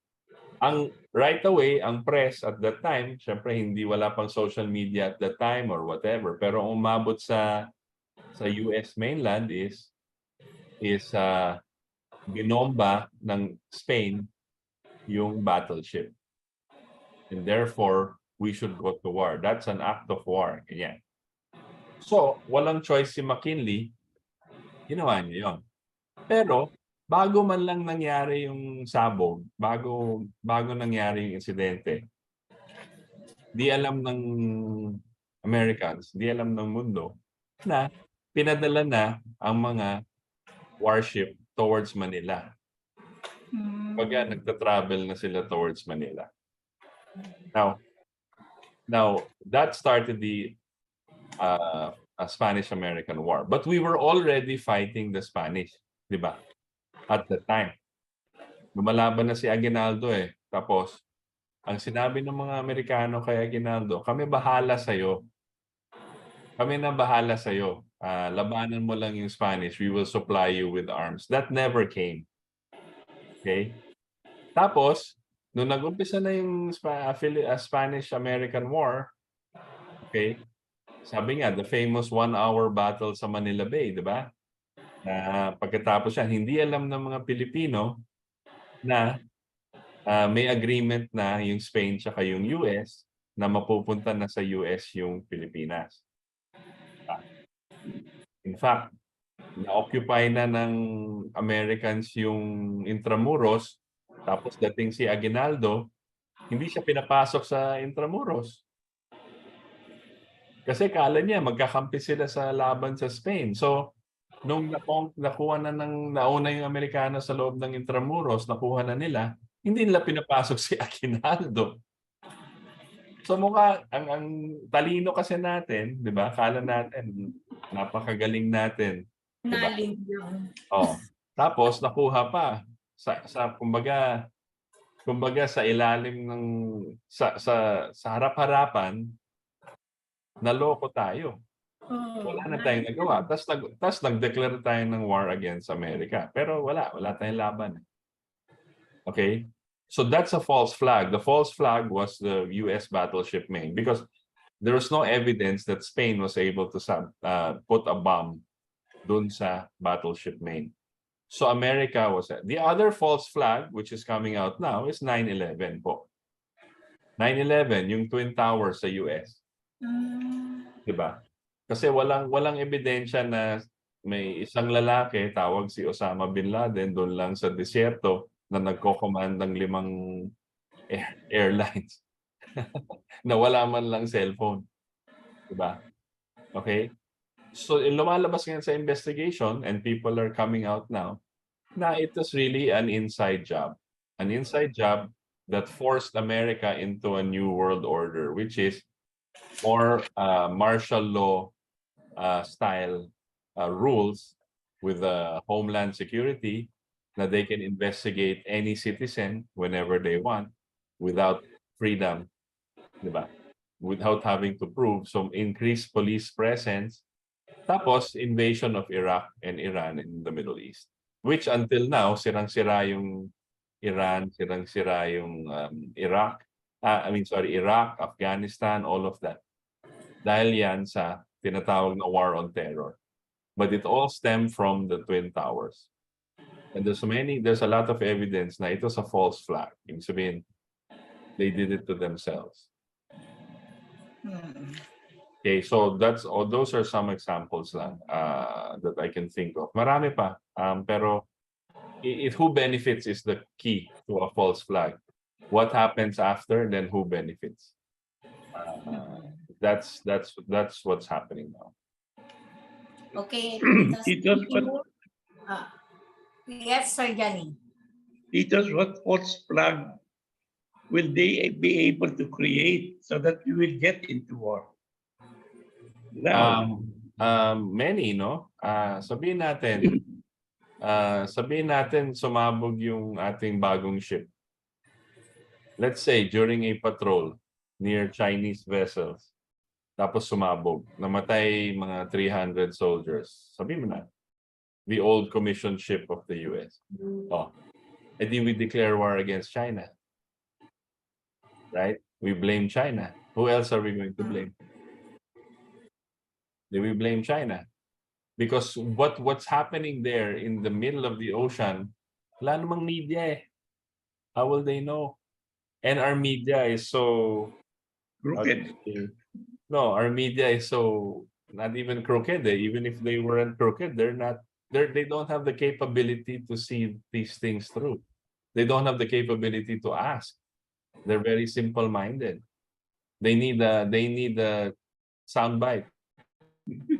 Ang right away, ang press at that time, syempre wala pang social media at that time or whatever, pero ang umabot sa US mainland is binomba ng Spain yung battleship. And therefore, we should go to war. That's an act of war. Ganyan. So, walang choice si McKinley, ginawa niya yun. Pero, bago man lang nangyari yung sabog, bago nangyari yung insidente, di alam ng Americans, di alam ng mundo, na pinadala na ang mga warship towards Manila. Pagka nagta-travel na sila towards Manila. Now that started the Spanish-American War. But we were already fighting the Spanish, di ba? At the time. Lumalaban na si Aguinaldo eh. Tapos, ang sinabi ng mga Amerikano kay Aguinaldo, kami bahala sa'yo. Kami na bahala sa'yo. Labanan mo lang yung Spanish. We will supply you with arms. That never came. Okay? Tapos, nung nag-umpisa na yung Spanish-American War, okay, sabi nga, the famous 1-hour battle sa Manila Bay, di ba? Na pagkatapos yan, hindi alam ng mga Pilipino na may agreement na yung Spain tsaka yung US na mapupunta na sa US yung Pilipinas. In fact, na-occupy na ng Americans yung Intramuros, tapos dating si Aguinaldo, hindi siya pinapasok sa Intramuros. Kasi kala niya magkakampi sila sa laban sa Spain. So, nung nakuha na nauna yung Amerikano sa loob ng Intramuros, nakuha na nila, hindi nila pinapasok si Aguinaldo. So ang talino kasi natin, di ba? Kala natin, napakagaling natin. Diba? Oh. Tapos nakuha pa sa kumbaga sa ilalim ng sa harap-harapan, naloko tayo. Wala na tayong nagawa. Tapos nag-declare tayo ng war against America. Pero wala tayong laban. Okay? So that's a false flag. The false flag was the US battleship Maine because there was no evidence that Spain was able to put a bomb dun sa battleship Maine. So America was the other false flag which is coming out now is 9/11 po. 9/11 yung Twin Towers sa US. 'Di ba? Kasi walang ebidensya na may isang lalaki tawag si Osama bin Laden doon lang sa disyerto na nagko-command ng 5 airlines. Na wala man lang cellphone. 'Di ba? Okay? So lumalabas ngayon sa investigation and people are coming out now na it was really an inside job. An inside job that forced America into a new world order which is more martial law style rules with homeland security na they can investigate any citizen whenever they want without freedom, di ba? Without having to prove some increased police presence. Tapos, invasion of Iraq and Iran in the Middle East. Which until now, sirang-sira yung Iran, sirang-sira yung Iraq, Afghanistan, all of that. Dahil yan sa tinatawag na war on terror. But it all stemmed from the Twin Towers. And there's a lot of evidence na it was a false flag. Ibig sabihin, they did it to themselves. Okay, so those are some examples lang that I can think of. Marami pa, pero who benefits is the key to a false flag. What happens after, then who benefits? That's what's happening now. Okay. Titos, Yes, Sir Johnny. Titos, what false flag will they be able to create so that we will get into war? Now, Many, no? Sabihin natin sumabog yung ating bagong ship. Let's say during a patrol near Chinese vessels. Tapos sumabog. Namatay mga 300 soldiers. Sabihin mo na. The old commissioned ship of the US. Oh. And then we declare war against China, right? We blame China. Who else are we going to blame? Do we blame China? Because what's happening there in the middle of the ocean, wala namang media eh. How will they know? And our media is so Crooked. no, our media is so not even crooked. Eh. Even if they weren't crooked, they don't have the capability to see these things through. They don't have the capability to ask. They're very simple-minded. They need a soundbite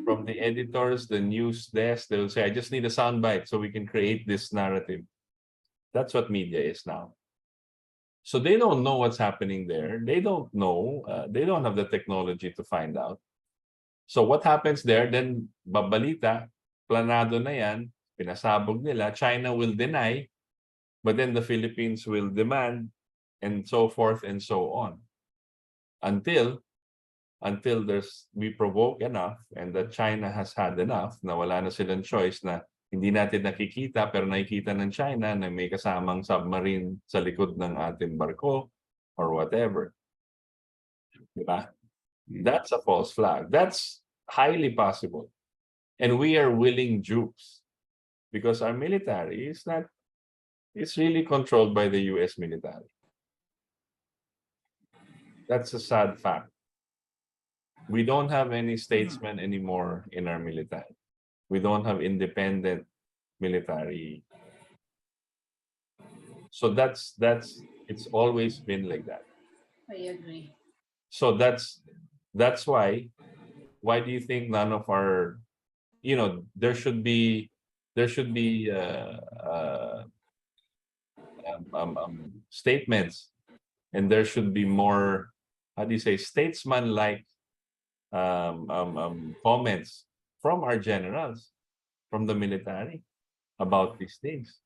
from the editors, the news desk. They'll say, "I just need a soundbite so we can create this narrative." That's what media is now. So they don't know what's happening there. They don't know. They don't have the technology to find out. So what happens there? Then babalita, planado na yan, pinasabog nila. China will deny, but then the Philippines will demand, and so forth and so on. Until we provoke enough and that China has had enough na wala na silang choice na hindi natin nakikita pero nakikita ng China na may kasamang submarine sa likod ng ating barko or whatever. Diba? That's a false flag. That's highly possible. And we are willing dupes because our military is not, it's really controlled by the US military. That's a sad fact. We don't have any statesmen anymore in our military. We don't have independent military. So that's it's always been like that. I agree. So that's why do you think none of our, there should be statements, and there should be more, how do you say, statesman-like comments from our generals, from the military about these things.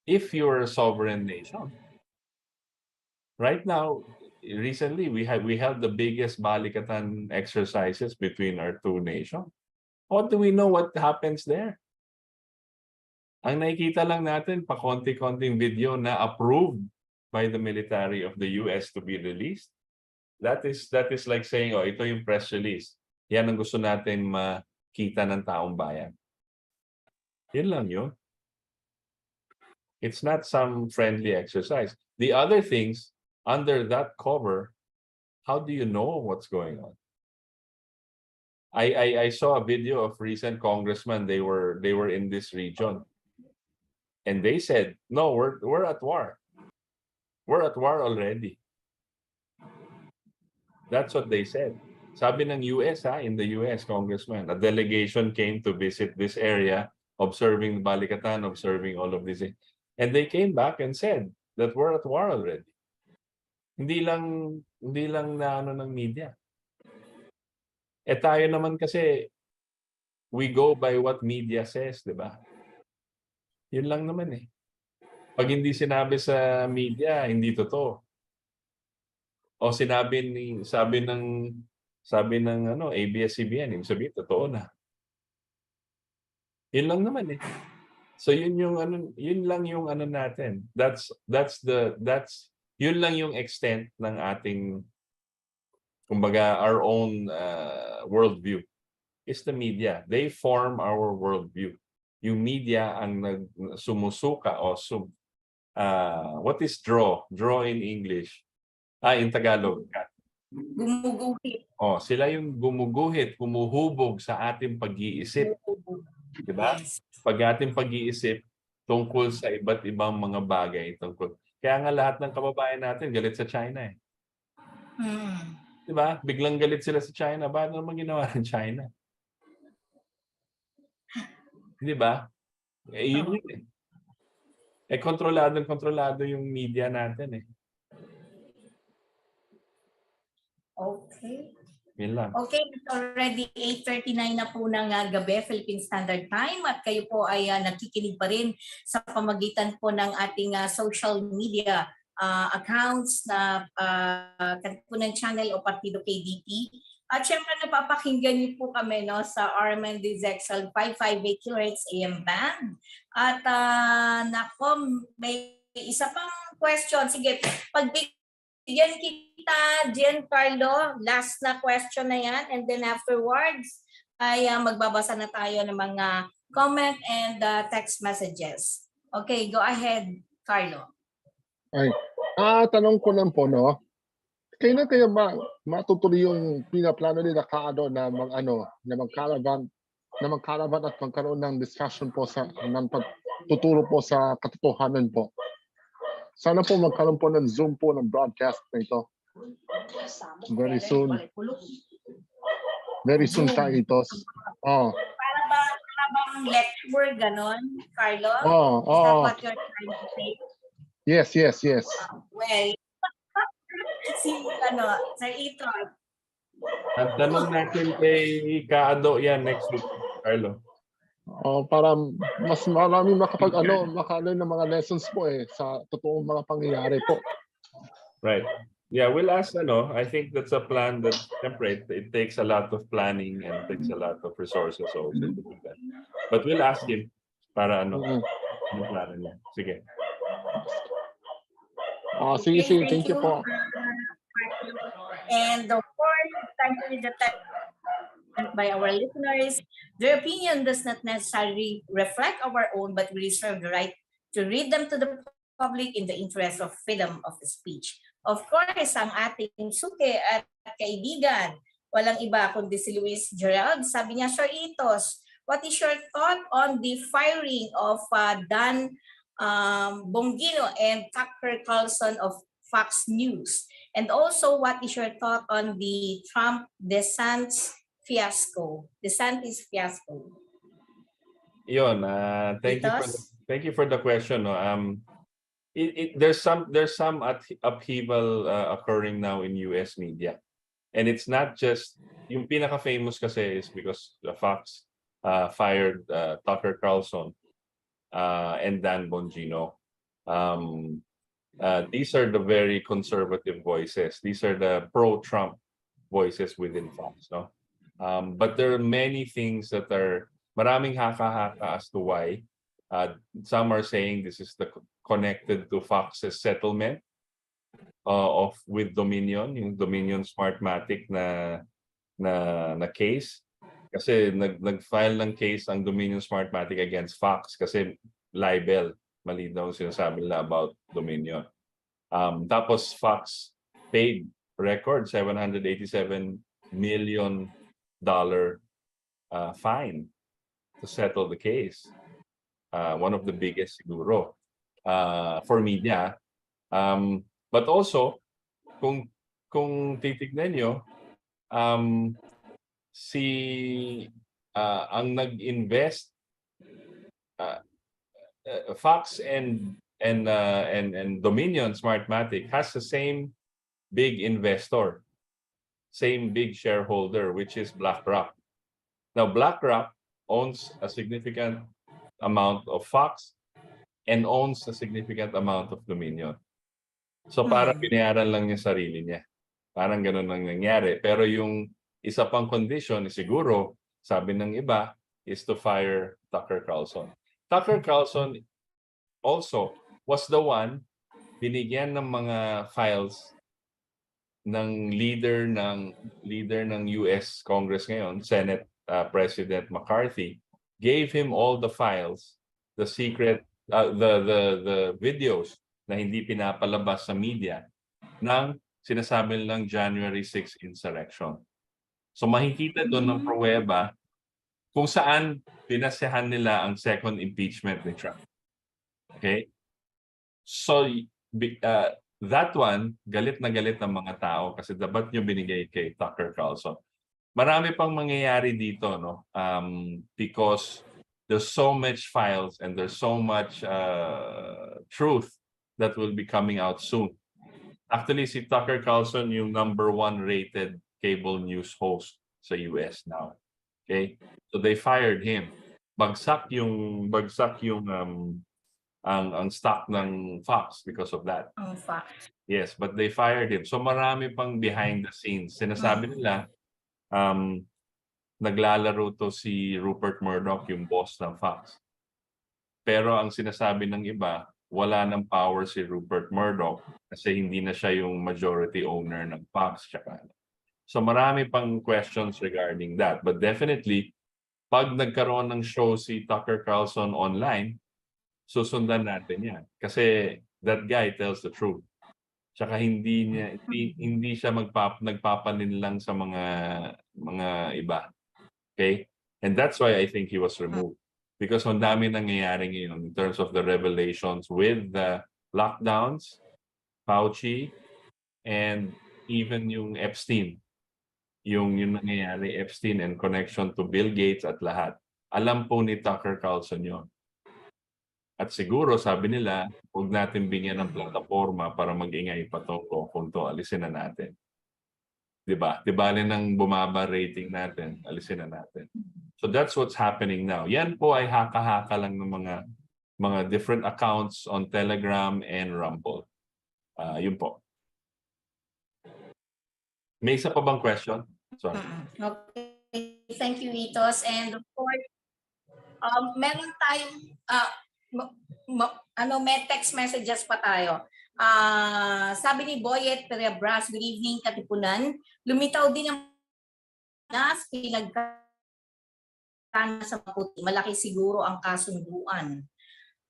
If you're a sovereign nation, right now, recently we held the biggest balikatan exercises between our two nations. What do we know what happens there? Ang nakikita lang natin, pa konti-konting video na approved by the military of the US to be released. That is like saying, oh, ito yung press release. Yan ang gusto natin makita ng taong bayan. Yun lang yun. It's not some friendly exercise. The other things, under that cover, how do you know what's going on? I saw a video of recent congressmen. They were in this region. And they said, no, we're at war. We're at war already. That's what they said. Sabi ng US, in the US, congressman, a delegation came to visit this area, observing balikatan, observing all of this. And they came back and said that we're at war already. Hindi lang na ano ng media. Tayo naman kasi, we go by what media says, di ba? Yun lang naman eh. Pag hindi sinabi sa media, hindi totoo. O sabi ng ABS-CBN, ibig sabihin totoo na. Yun lang naman eh. So yun lang yung ano natin. Yun lang yung extent ng ating, kumbaga, our own worldview. Is the media. They form our worldview. Yung media ang sumusuka o what is draw? Draw in English. In Tagalog. Gumuguhit. Sila yung gumuguhit, humuhubog sa ating pag-iisip. Diba? Pag ating pag-iisip tungkol sa iba't ibang mga bagay. Kaya nga lahat ng kababayan natin galit sa China eh. Diba? Biglang galit sila sa China. Bakit naman ginawa ng China? Diba? Yun eh. Kontrolado yung media natin eh. Okay. Yun lang. Okay, it's already 8:39 na po ng gabi, Philippine Standard Time, at kayo po ay nakikinig pa rin sa pamagitan po ng ating social media accounts na Katipunan Channel o Partido KDP. At syempre napapakinggan niyo po kami no sa RMN Dizexel 558 kHz AM band. At nako, may isa pang question. Sige, pagbigyan kita, Giancarlo, last na question na yan. And then afterwards, ay magbabasa na tayo ng mga comment and text messages. Okay, go ahead, Carlo. Ay, tanong ko lang po, no? Kailan kaya matutuloy yung pinaplano nila kaado na mag-caravan at magkaroon ng discussion po ng pagtuturo po sa katotohanan po. Sana po magkaroon po ng Zoom po ng broadcast na ito. Very soon. Very soon tayo ito. Oh. Para bang lecture, ganon, Carlo? Oh, Is that what you're trying to say? Yes. Well, si Sir Ethan. Ang tanong natin kay Kaado yan next week, Carlo. Para mas marami makano ng mga lessons po sa totoong mga pangyayari po. Right. Yeah, we'll ask, I think that's a plan that, siyempre, it takes a lot of planning and takes a lot of resources also to do that. But we'll ask him para ano plano niya. Sige. Sige. Thank you po. And of course, thank you the time by our listeners. Their opinion does not necessarily reflect our own, but we reserve the right to read them to the public in the interest of freedom of speech. Of course, ang ating suki at kaibigan, walang iba kundi si Luis Gerald. Sabi niya, Sir Itos, what is your thought on the firing of Dan Bongino and Tucker Carlson of Fox News? And also, what is your thought on the Trump-DeSantis fiasco? Yun, thank you for the question. No? There's some upheaval occurring now in US media. And it's not just, yung pinaka-famous kasi is because Fox fired Tucker Carlson and Dan Bongino. These are the very conservative voices. These are the pro-Trump voices within Fox. No? But there are many things that are, maraming haka-haka as to why. Some are saying this is connected to Fox's settlement with Dominion, yung Dominion Smartmatic na case. Kasi nag-file ng case ang Dominion Smartmatic against Fox kasi libel, mali daw sinasabi nila about Dominion. Tapos Fox paid record $787 million fine to settle the case. One of the biggest siguro for media. But also, kung titignan nyo, ang nag-invest Fox and Dominion Smartmatic has the same big investor, same big shareholder, which is BlackRock. Now, BlackRock owns a significant amount of Fox and owns a significant amount of Dominion. So parang binayaran lang niya sarili niya. Parang ganun lang nangyari. Pero yung isa pang condition, siguro, sabi ng iba, is to fire Tucker Carlson. Tucker Carlson also was the one binigyan ng mga files ng leader ng US Congress ngayon, Senate President McCarthy, gave him all the files, the secret, the videos na hindi pinapalabas sa media ng sinasabi nilang January 6 insurrection. So makikita doon ng pruweba kung saan pinasehan nila ang second impeachment ni Trump. Okay? So that one, galit na galit ng mga tao kasi dapat nyo binigay kay Tucker Carlson. Marami pang mangyayari dito, no? Because there's so much files and there's so much truth that will be coming out soon. Actually, si Tucker Carlson yung #1 rated cable news host sa US now. Okay? So they fired him. Bagsak yung ang stock ng Fox because of that. Fox. Yes, but they fired him. So marami pang behind the scenes. Sinasabi nila naglalaro to si Rupert Murdoch, yung boss ng Fox. Pero ang sinasabi ng iba, wala ng power si Rupert Murdoch kasi hindi na siya yung majority owner ng Fox. So marami pang questions regarding that. But definitely, pag nagkaroon ng show si Tucker Carlson online, susundan natin yan. Kasi that guy tells the truth. Tsaka hindi siya nagpapanin lang sa mga iba. Okay? And that's why I think he was removed. Because ang dami nangyayari ngayon in terms of the revelations with the lockdowns, Fauci, and even yung Epstein. Yung nangyayari, Epstein and connection to Bill Gates at lahat. Alam po ni Tucker Carlson yun. At siguro, sabi nila, huwag natin bigyan ng plataforma para mag-ingay pa to kung to, alisin na natin. Diba? Diba nang bumaba rating natin, alisin na natin. So that's what's happening now. Yan po ay haka-haka lang ng mga different accounts on Telegram and Rumble. Yun po. May isa pa bang question? Sorry. Okay, thank you, Itos. And of course, meron tayong may text messages pa tayo. Sabi ni Boyet Perebras, good evening, Katipunan. Lumitaw din ang nas sa Maputi. Malaki siguro ang kasunduan.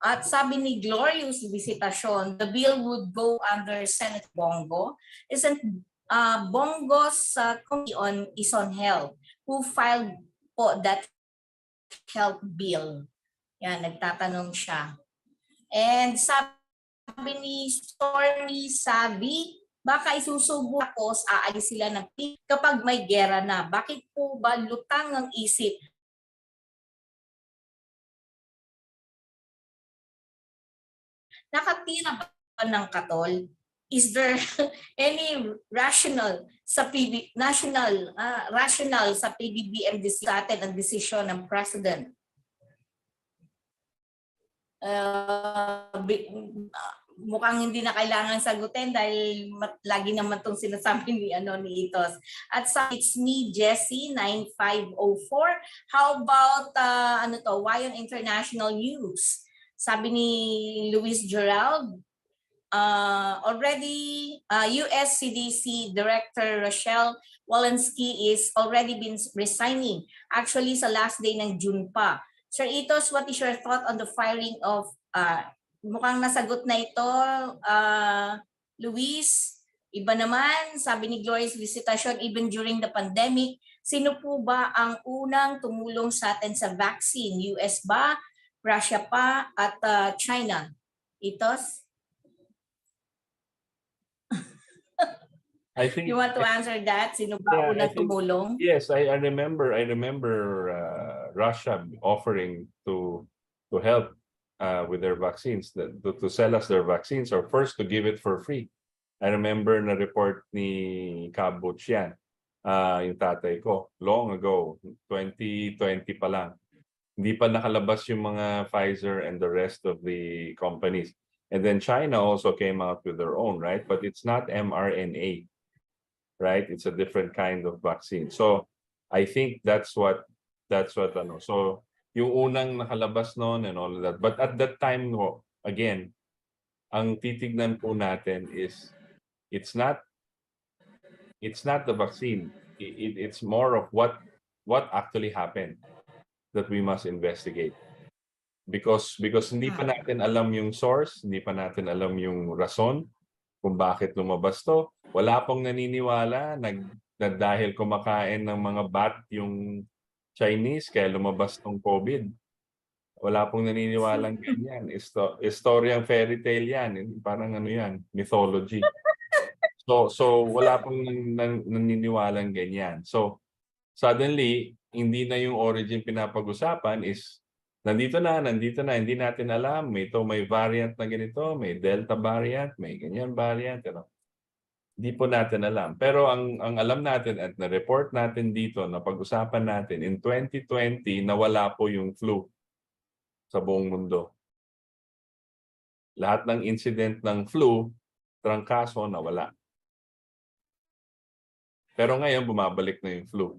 At sabi ni Glorious Visitasyon, the bill would go under Senate Bongo. Isn't Bongo's committee is on health, who filed po that health bill? Yan, nagtatanong siya. And sabi ni Stormy Sabi, baka isusubo ako, aalis sila ng PIP kapag may gera na. Bakit po ba lutang ang isip? Nakatira ba ng katol? Is there any rational sa rational sa PBBM decision ang desisyon ng President? Mukhang hindi na kailangan sagutin dahil lagi naman itong sinasabi ni Itos. At sa it's me, Jessie, 9504. How about Wayon International News? Sabi ni Luis Gerald, already US CDC Director Rochelle Walensky is already been resigning. Actually, sa last day ng June pa. Sir Itos, what is your thought on the firing of, mukhang nasagot na ito, Luis. Iba naman, sabi ni Glorious Visitasyon, even during the pandemic, sino po ba ang unang tumulong sa atin sa vaccine? US ba, Russia pa, at China? Itos? I think you want to answer that? Sino ba unang tumulong? Yes, I remember Russia offering to help with their vaccines, to sell us their vaccines, or first to give it for free. I remember na report ni Kabuch yan, yung tatay ko, long ago, 2020 pa lang. Hindi pa nakalabas yung mga Pfizer and the rest of the companies. And then China also came out with their own, right? But it's not mRNA. Right? It's a different kind of vaccine. So I think that's what so yung unang nakalabas noon and all of that. But at that time, again, ang titignan po natin is it's not the vaccine. It's more of what actually happened that we must investigate. Because hindi pa natin alam yung source, hindi pa natin alam yung rason kung bakit lumabas to. Wala pong naniniwala na dahil kumakain ng mga bat yung Chinese kaya lumabas tong COVID. Wala pong naniniwalang ganyan. Istoryang fairy tale yan. Parang yan, mythology. So wala pong naniniwalang ganyan. So suddenly, hindi na yung origin pinapag-usapan is nandito na, hindi natin alam. May variant na ganito, may Delta variant, may ganyan variant. Hindi po natin alam. Pero ang alam natin at na-report natin dito, na pag-usapan natin, in 2020, nawala po yung flu sa buong mundo. Lahat ng incident ng flu, trangkaso, nawala. Pero ngayon, bumabalik na yung flu.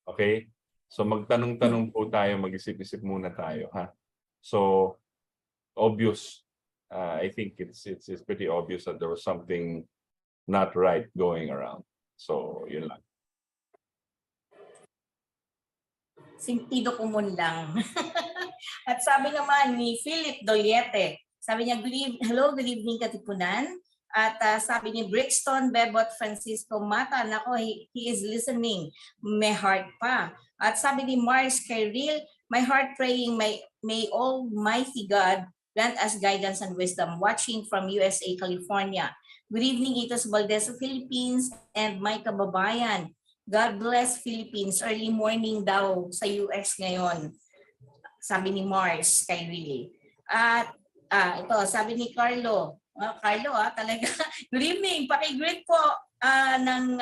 Okay? So magtanong-tanong po tayo, mag-isip-isip muna tayo, ha? So obvious, I think it's pretty obvious that there was something not right going around. So yun lang. Sentido común lang. At sabi naman ni Philip Doyete, sabi niya, hello, good evening Katipunan. At sabi ni Brixton Bebot Francisco Mata, nako, he is listening. May heart pa. At sabi ni Mars Kyril, my heart praying, may Almighty God grant us guidance and wisdom. Watching from USA, California. Good evening, Itos Valdes of Philippines and my kababayan. God bless Philippines. Early morning daw sa US ngayon. Sabi ni Mars Kyril. At ito, sabi ni Carlo. Carlo, talaga. Good evening. Paki-greet po ng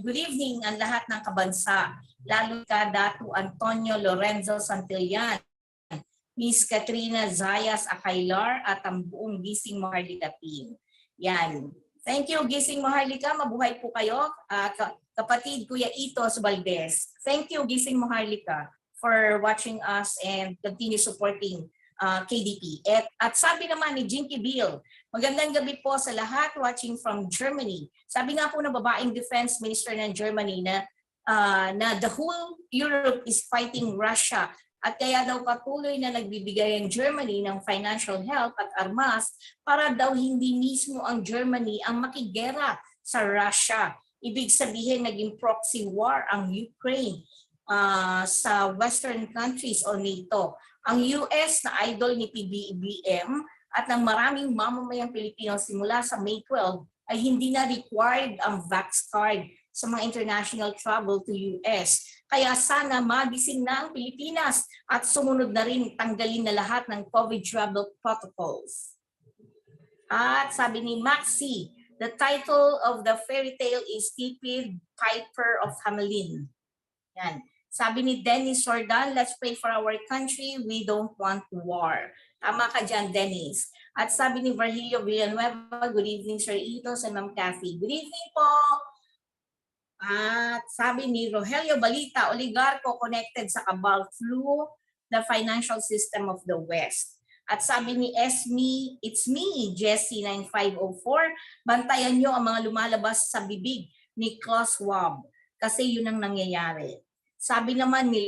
good evening ang lahat ng kabansa. Lalo ka Dato Antonio Lorenzo Santillan, Miss Katrina Zayas Akailar at ang buong Gising Maharlika team. Yan. Thank you, Gising Maharlika. Mabuhay po kayo. Kapatid Kuya Itos Valdes. Thank you, Gising Maharlika, for watching us and continue supporting KDP. At sabi naman ni Jinky Bill, magandang gabi po sa lahat watching from Germany. Sabi nga po ng babaeng defense minister ng Germany na the whole Europe is fighting Russia at kaya daw patuloy na nagbibigay ang Germany ng financial help at armas para daw hindi mismo ang Germany ang makigera sa Russia. Ibig sabihin naging proxy war ang Ukraine sa Western countries o NATO. Ang US na idol ni PBBM at ng maraming mamamayang Pilipino simula sa May 12 ay hindi na required ang vax card sa mga international travel to US. Kaya sana magising na ang Pilipinas at sumunod na rin tanggalin na lahat ng COVID travel protocols. At sabi ni Maxi, the title of the fairy tale is Stupid Piper of Hamelin. Yan. Sabi ni Dennis Sordan, let's pray for our country. We don't want war. Tama ka dyan, Dennis. At sabi ni Virgilio Villanueva, good evening, Sir Itos and Ma'am Cathy. Good evening po. At sabi ni Rogelio Balita, oligarko connected sa cabal flu, the financial system of the West. At sabi ni Esme, it's me, Jessie 9504, bantayan nyo ang mga lumalabas sa bibig ni Klaus Schwab kasi yun ang nangyayari. Sabi naman ni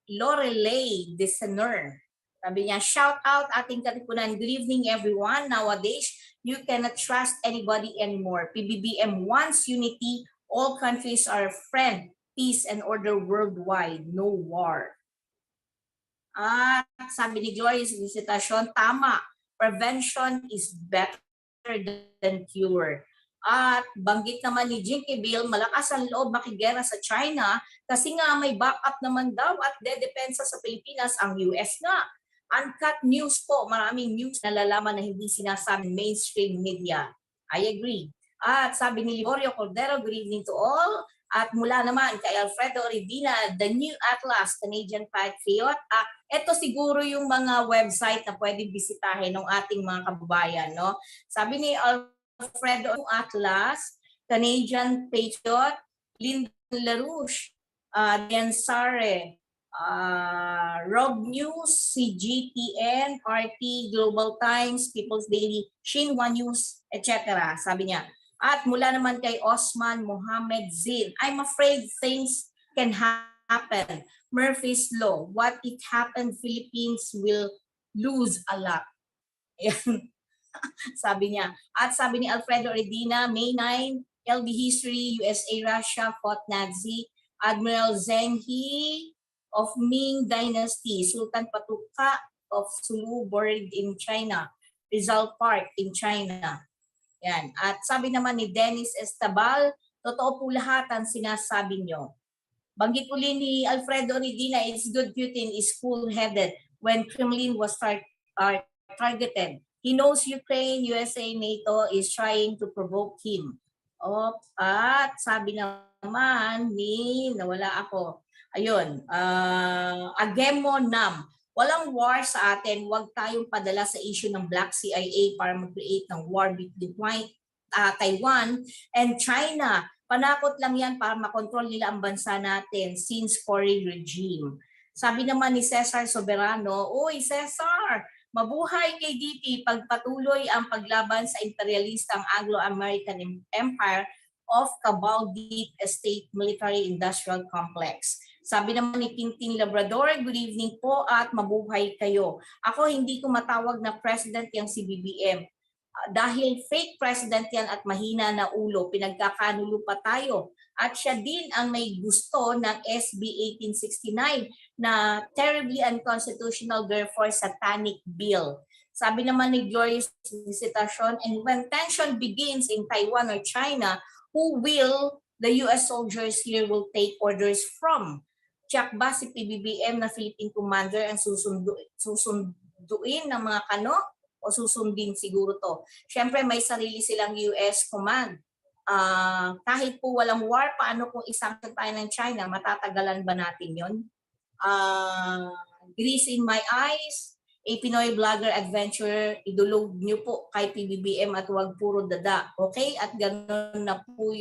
Lorelei Desener, sabi niya, shout out Ating Katipunan. Good evening everyone. Nowadays, you cannot trust anybody anymore. PBBM wants unity. All countries are friend, peace, and order worldwide. No war. At sabi ni Gloria sa visitasyon, tama. Prevention is better than cure. At banggit naman ni Jinky Bill, malakas ang loob makigera sa China kasi nga may backup naman daw at dedepensa sa Pilipinas ang US nga. Uncut news po, maraming news na lalaman na hindi sinasabi mainstream media. I agree. At sabi ni Liborio Cordero, good evening to all. At mula naman kay Alfredo Redina, the New Atlas, Canadian Patriot. Ito siguro yung mga website na pwedeng bisitahin ng ating mga kababayan. No? Sabi ni Alfredo Atlas, Canadian Patriot, Linda LaRouche, Diansare, Rob News, CGTN, RT, Global Times, People's Daily, Xinhua News, etc. Sabi niya. At mula naman kay Osman Mohammed Zin, I'm afraid things can happen. Murphy's Law, what it happened, Philippines will lose a lot. Sabi niya. At sabi ni Alfredo Redina, May 9, LB History, USA, Russia, fought Nazi, Admiral Zheng He of Ming Dynasty, Sultan Patuka of Sulu buried in China, Rizal Park in China. Yan. At sabi naman ni Dennis Estabal, totoo po lahat ang sinasabi nyo. Banggit uli ni Alfredo Redina, it's good Putin is cool-headed when Kremlin was targeted. He knows Ukraine, USA, NATO is trying to provoke him. At sabi naman ni, nawala ako, ayun, Agemo Nam, walang war sa atin, huwag tayong padala sa issue ng Black CIA para mag-create ng war between Taiwan and China. Panakot lang yan para makontrol nila ang bansa natin since foreign regime. Sabi naman ni Cesar Soberano, Uy, Cesar, mabuhay kay DT pagpatuloy ang paglaban sa imperialistang Anglo-American Empire of Cabal Deep Estate Military Industrial Complex. Sabi naman ni Tintin Labrador, good evening po at mabuhay kayo. Ako hindi ko matawag na president yung si BBM. Dahil fake president yan at mahina na ulo, pinagkakanulo pa tayo. At siya din ang may gusto ng SB 1869 na terribly unconstitutional, therefore satanic bill. Sabi naman ni Glorious Visitation, and when tension begins in Taiwan or China, who will the US soldiers here will take orders from? Check ba si PBBM na Philippine commander ang susunduin ng mga kano? O susundin siguro to. Siyempre may sarili silang US command. Kahit po walang war, paano kung isanction tayo ng China? Matatagalan ba natin yun? Grease in my eyes, a Pinoy vlogger adventure, idulog niyo po kay PBBM at huwag puro dada. Okay? At ganoon na po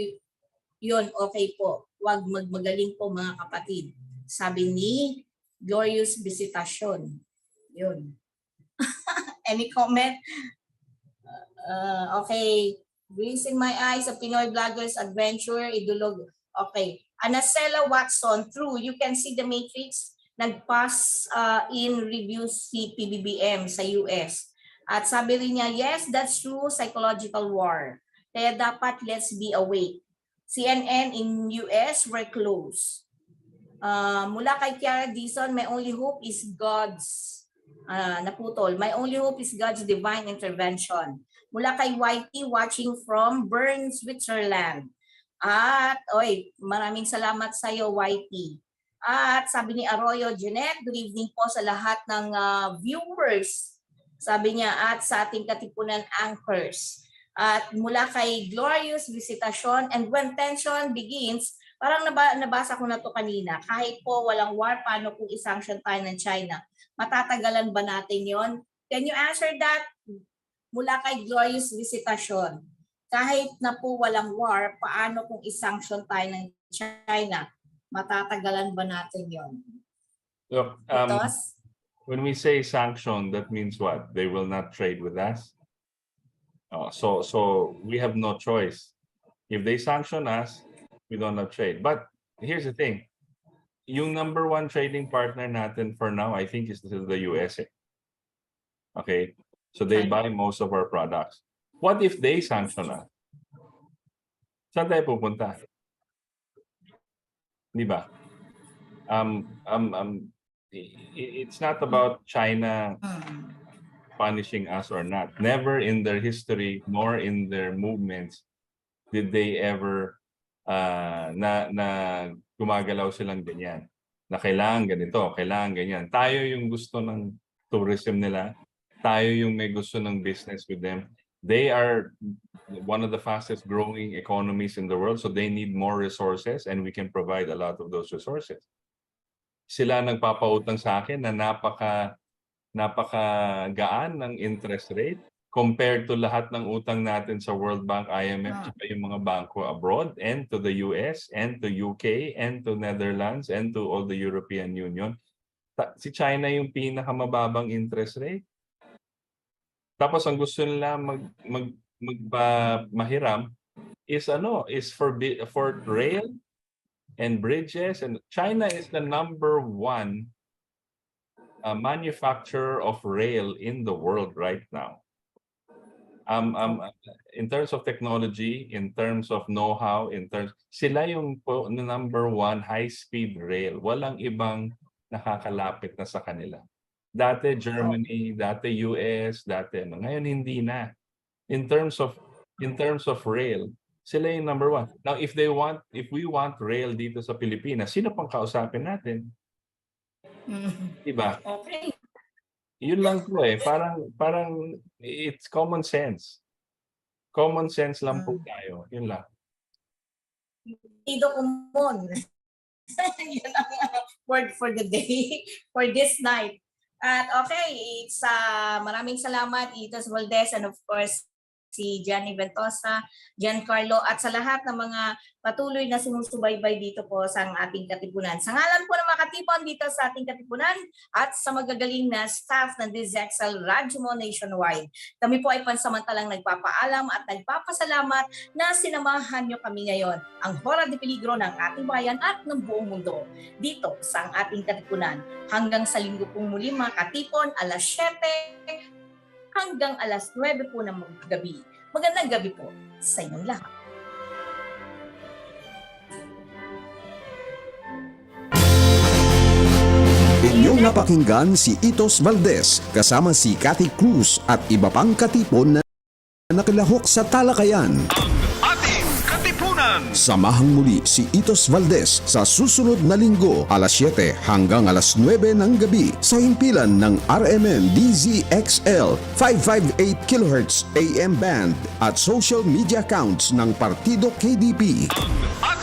yun. Okay po. Huwag magmagaling po mga kapatid. Sabi ni Glorious Visitation. Yun. Any comment? Okay. Grease in my eyes, a Pinoy vlogger's adventure, idulog. Okay. Anacela Watson, true. You can see the Matrix. Nag-pass in review si PBBM sa US. At sabi rin niya, yes, that's true, psychological war. Kaya dapat let's be awake. CNN in US were close. Mula kay Kiara Dizon, my only hope is God's naputol. My only hope is God's divine intervention. Mula kay YT watching from Bern, Switzerland. At, maraming salamat sa iyo YT. At sabi ni Arroyo Jeanette, good evening po sa lahat ng viewers. Sabi niya, at sa ating Katipunan anchors. At mula kay Glorious Visitation, and when tension begins, parang nabasa ko na to kanina, kahit po walang war, paano kung isanction tayo ng China? Matatagalan ba natin yon? Can you answer that? Mula kay Glorious Visitation. Kahit na po walang war, paano kung isanction tayo ng China? Matatagalan ba natin yon? Look, when we say sanction, that means what? They will not trade with us? So we have no choice. If they sanction us, we don't have trade. But here's the thing. Yung number one trading partner natin for now, I think, is the USA. Okay? So they buy most of our products. What if they sanction us? Saan tayo pupunta? Di ba? It's not about China punishing us or not. Never in their history, nor in their movements, did they ever na gumagalaw silang ganyan. Na kailangan ganito, kailangan ganyan. Tayo yung gusto ng tourism nila. Tayo yung may gusto ng business with them. They are one of the fastest growing economies in the world, so they need more resources and we can provide a lot of those resources. Sila nagpapautang sa akin na napaka-gaan ng interest rate compared to lahat ng utang natin sa World Bank, IMF, at yung mga bangko abroad, and to the US, and to UK, and to Netherlands, and to all the European Union. Si China yung pinakamababang interest rate. Tapos ang gusto nila mahiram is for rail and bridges, and China is the number one manufacturer of rail in the world right now. In terms of technology, in terms of know-how, sila yung number one high-speed rail. Walang ibang nakakalapit na sa kanila. Dati Germany, dati US, ngayon hindi na. In terms of rail, sila yung number one. Now, if we want rail dito sa Pilipinas, sino pang kausapin natin? Diba? Okay. Yun lang po eh. Parang it's common sense. Common sense lang po tayo. Yun lang. Ido kumon. Yun ang word for the day, for this night. At okay, it's maraming salamat, Itos Valdes, and of course, si Gianni Ventosa, Giancarlo, at sa lahat ng mga patuloy na sumusubaybay dito po sa ating Katipunan. Sa ngalan po ng mga katipon dito sa ating Katipunan at sa magagaling na staff ng DZXL Radyo Mo Nationwide, kami po ay pansamantalang nagpapaalam at nagpapasalamat na sinamahan nyo kami ngayon, ang Hora de Peligro ng ating bayan at ng buong mundo, dito sa ating Katipunan. Hanggang sa linggo pong muli mga katipon, alas 7 hanggang alas 9 po ng gabi. Magandang gabi po sa inyong lahat. Inyong napakinggan si Itos Valdes kasama si Cathy Cruz at iba pang katipon na nakilahok sa talakayan. Ating Katipunan. Samahang muli si Itos Valdes sa susunod na linggo alas 7 hanggang alas 9 ng gabi sa himpilan ng RMN DZXL 558 kHz AM band at social media accounts ng Partido KDP. Ating